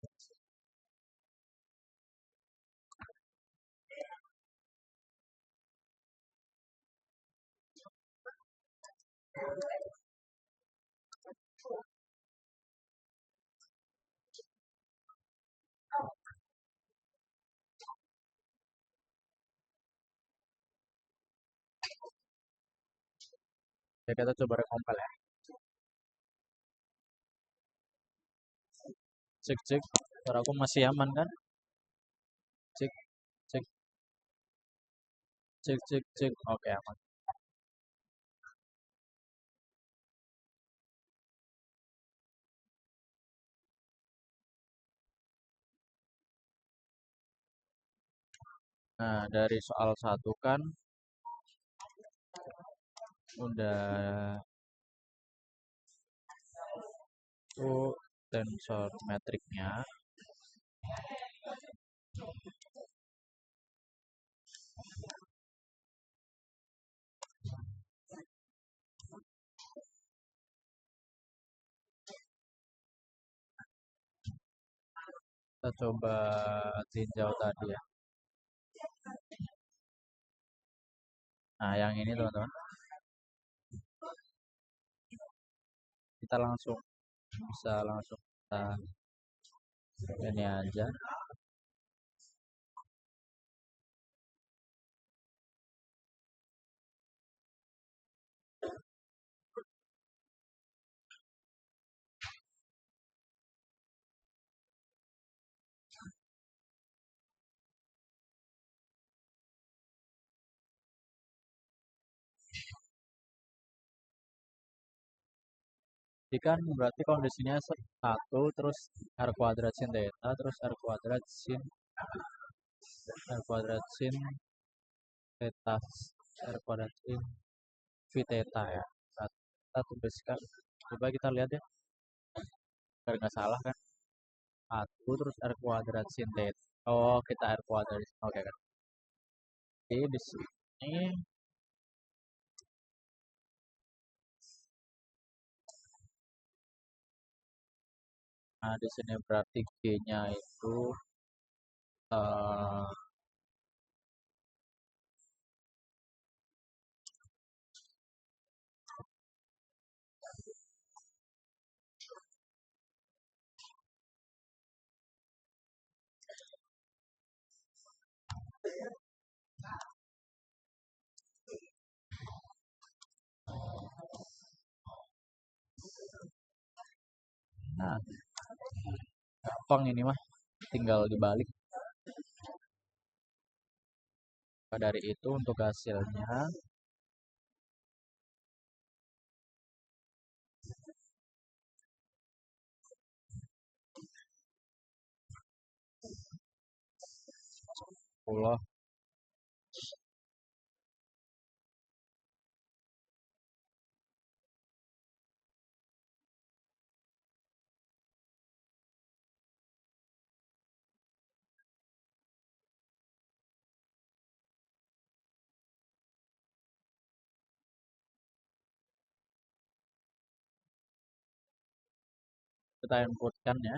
ya kita coba recompile ya. Cek cek. Suaraku masih aman kan? Cek cek cek cek cek. Oke, aman. Nah, dari soal satu kan udah tuh tensor metriknya. Kita coba tinjau tadi ya. Nah, yang ini teman-teman, kita langsung bisa langsung kita ini aja. Jadi kan berarti kondisinya satu terus r kuadrat sin theta terus r kuadrat sin theta r kuadrat sin phi theta ya. Nah, kita tuliskan, coba kita lihat ya biar nggak salah kan. Satu terus r kuadrat sin theta. Oh, kita r kuadrat. Oke kan. Oke, di sini nah di sini berarti g-nya itu eh, nah gampang ini mah tinggal dibalik. Maka dari itu untuk hasilnya Allah kita inputkan ya.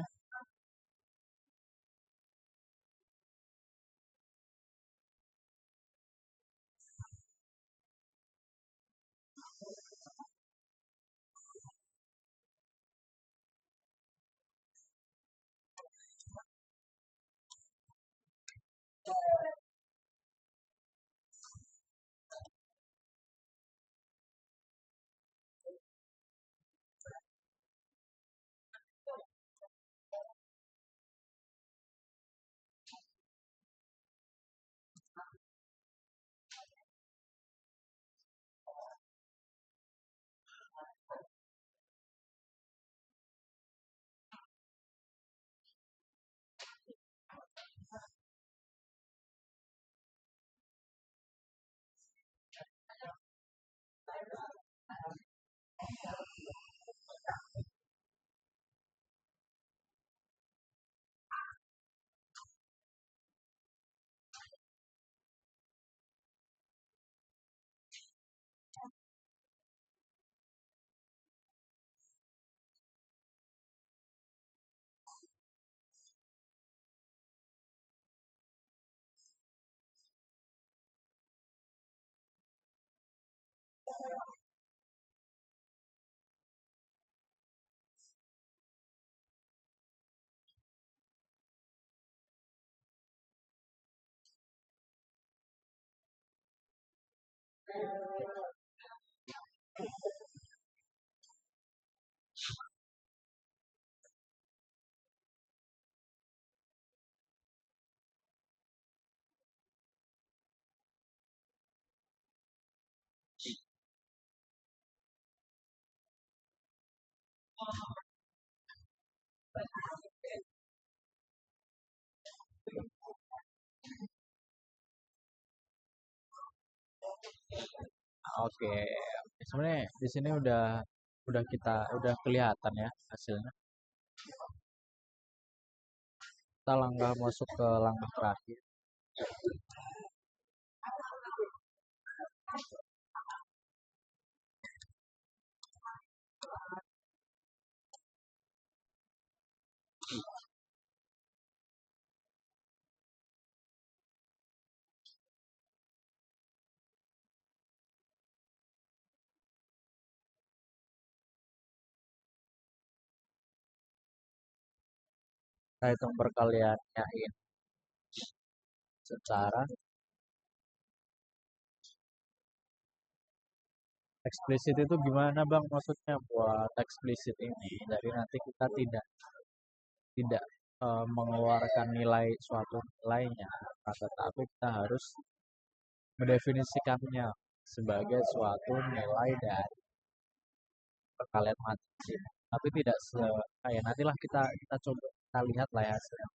Oke, sebenarnya di sini udah kelihatan ya hasilnya. Kita langkah masuk ke langkah terakhir. Kita hitung perkaliannya ini secara eksplisit itu gimana Bang maksudnya buat eksplisit ini? Jadi nanti kita tidak mengeluarkan nilai suatu nilainya, tetapi kita harus mendefinisikannya sebagai suatu nilai dari perkalian matriks ini. Tapi tidak kayak nantilah kita coba kita lihat lah ya hasilnya.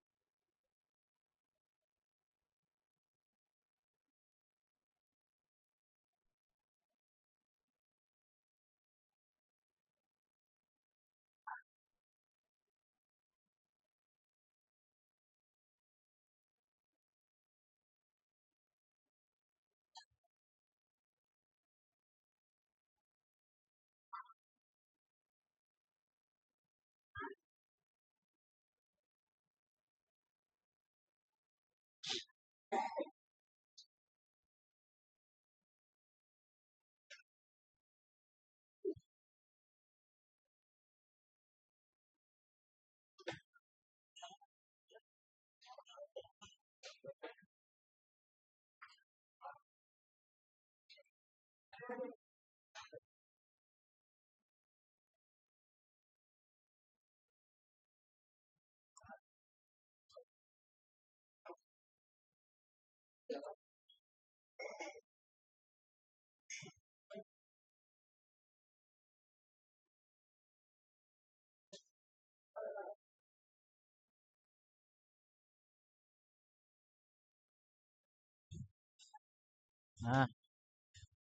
Nah,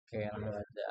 oke lanjut aja.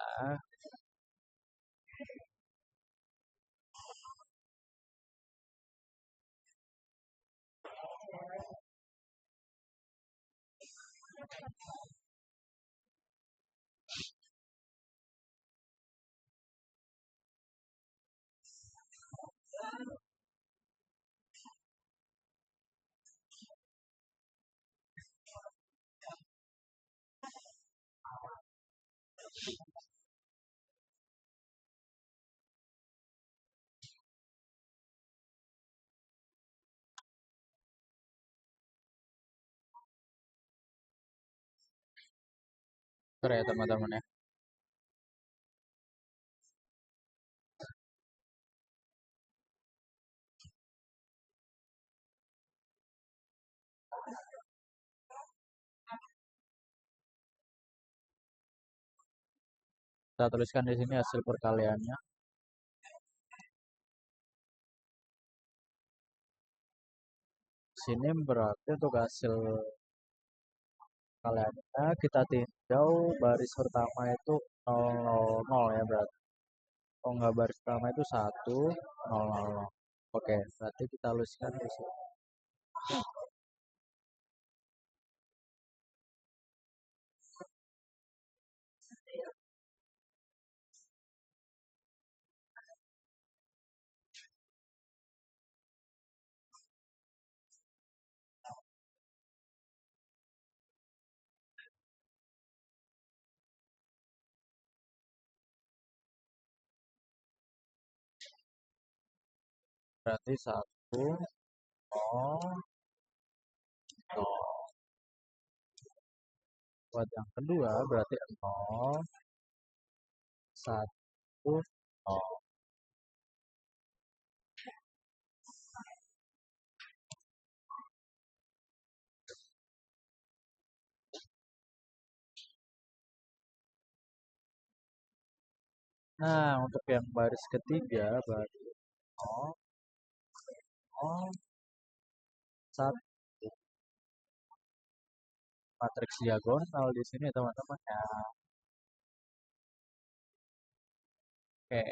Bentar ya teman-teman ya. Kita tuliskan di sini hasil perkaliannya. Sini berarti untuk hasil kaliannya kita tinjau baris pertama itu 000 ya berarti. Oh enggak, baris pertama itu 1 000. Oke, berarti kita tuliskan di sini. Berarti 1 0 0. Buat yang kedua berarti 0 1 0. Nah, untuk yang baris ketiga berarti Oh, oh, satu matriks diagonal di sini teman-teman ya. Oke.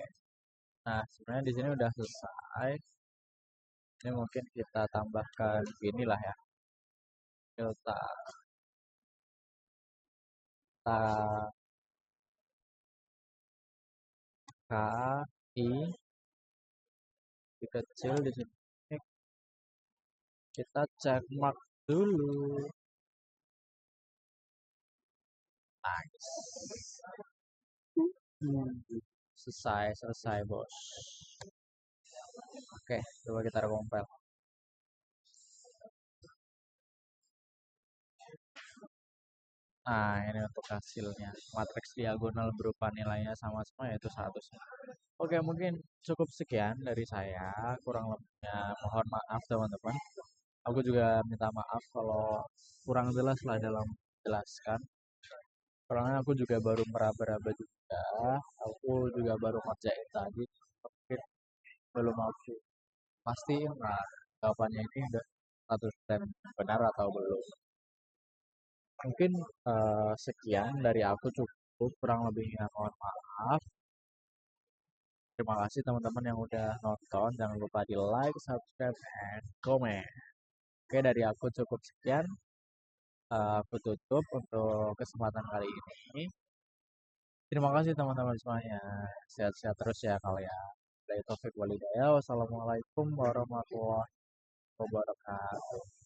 Nah, sebenarnya di sini udah selesai. Ini mungkin kita tambahkan gini lah ya. Delta ta K I kecil di sini. Kita cek mark dulu. Nice. Selesai, selesai, bos. Oke, coba kita compile. Nah, ini untuk hasilnya. Matriks diagonal berupa nilainya sama semua yaitu 100. Oke, mungkin cukup sekian dari saya. Kurang lebihnya mohon maaf teman-teman. Aku juga minta maaf kalau kurang jelas lah dalam menjelaskan. Karena aku juga baru meraba-raba juga. Aku juga baru ngerjain tadi. Mungkin belum aku pastiin lah jawabannya ini udah 100% benar atau belum. Mungkin sekian dari aku cukup, kurang lebihnya mohon maaf. Terima kasih teman-teman yang udah nonton. Jangan lupa di like, subscribe, and comment. Oke, dari aku cukup sekian. Aku tutup untuk kesempatan kali ini. Terima kasih teman-teman semuanya. Sehat-sehat terus ya kalian. Dari Taufik Walidaya. Wassalamualaikum warahmatullahi wabarakatuh.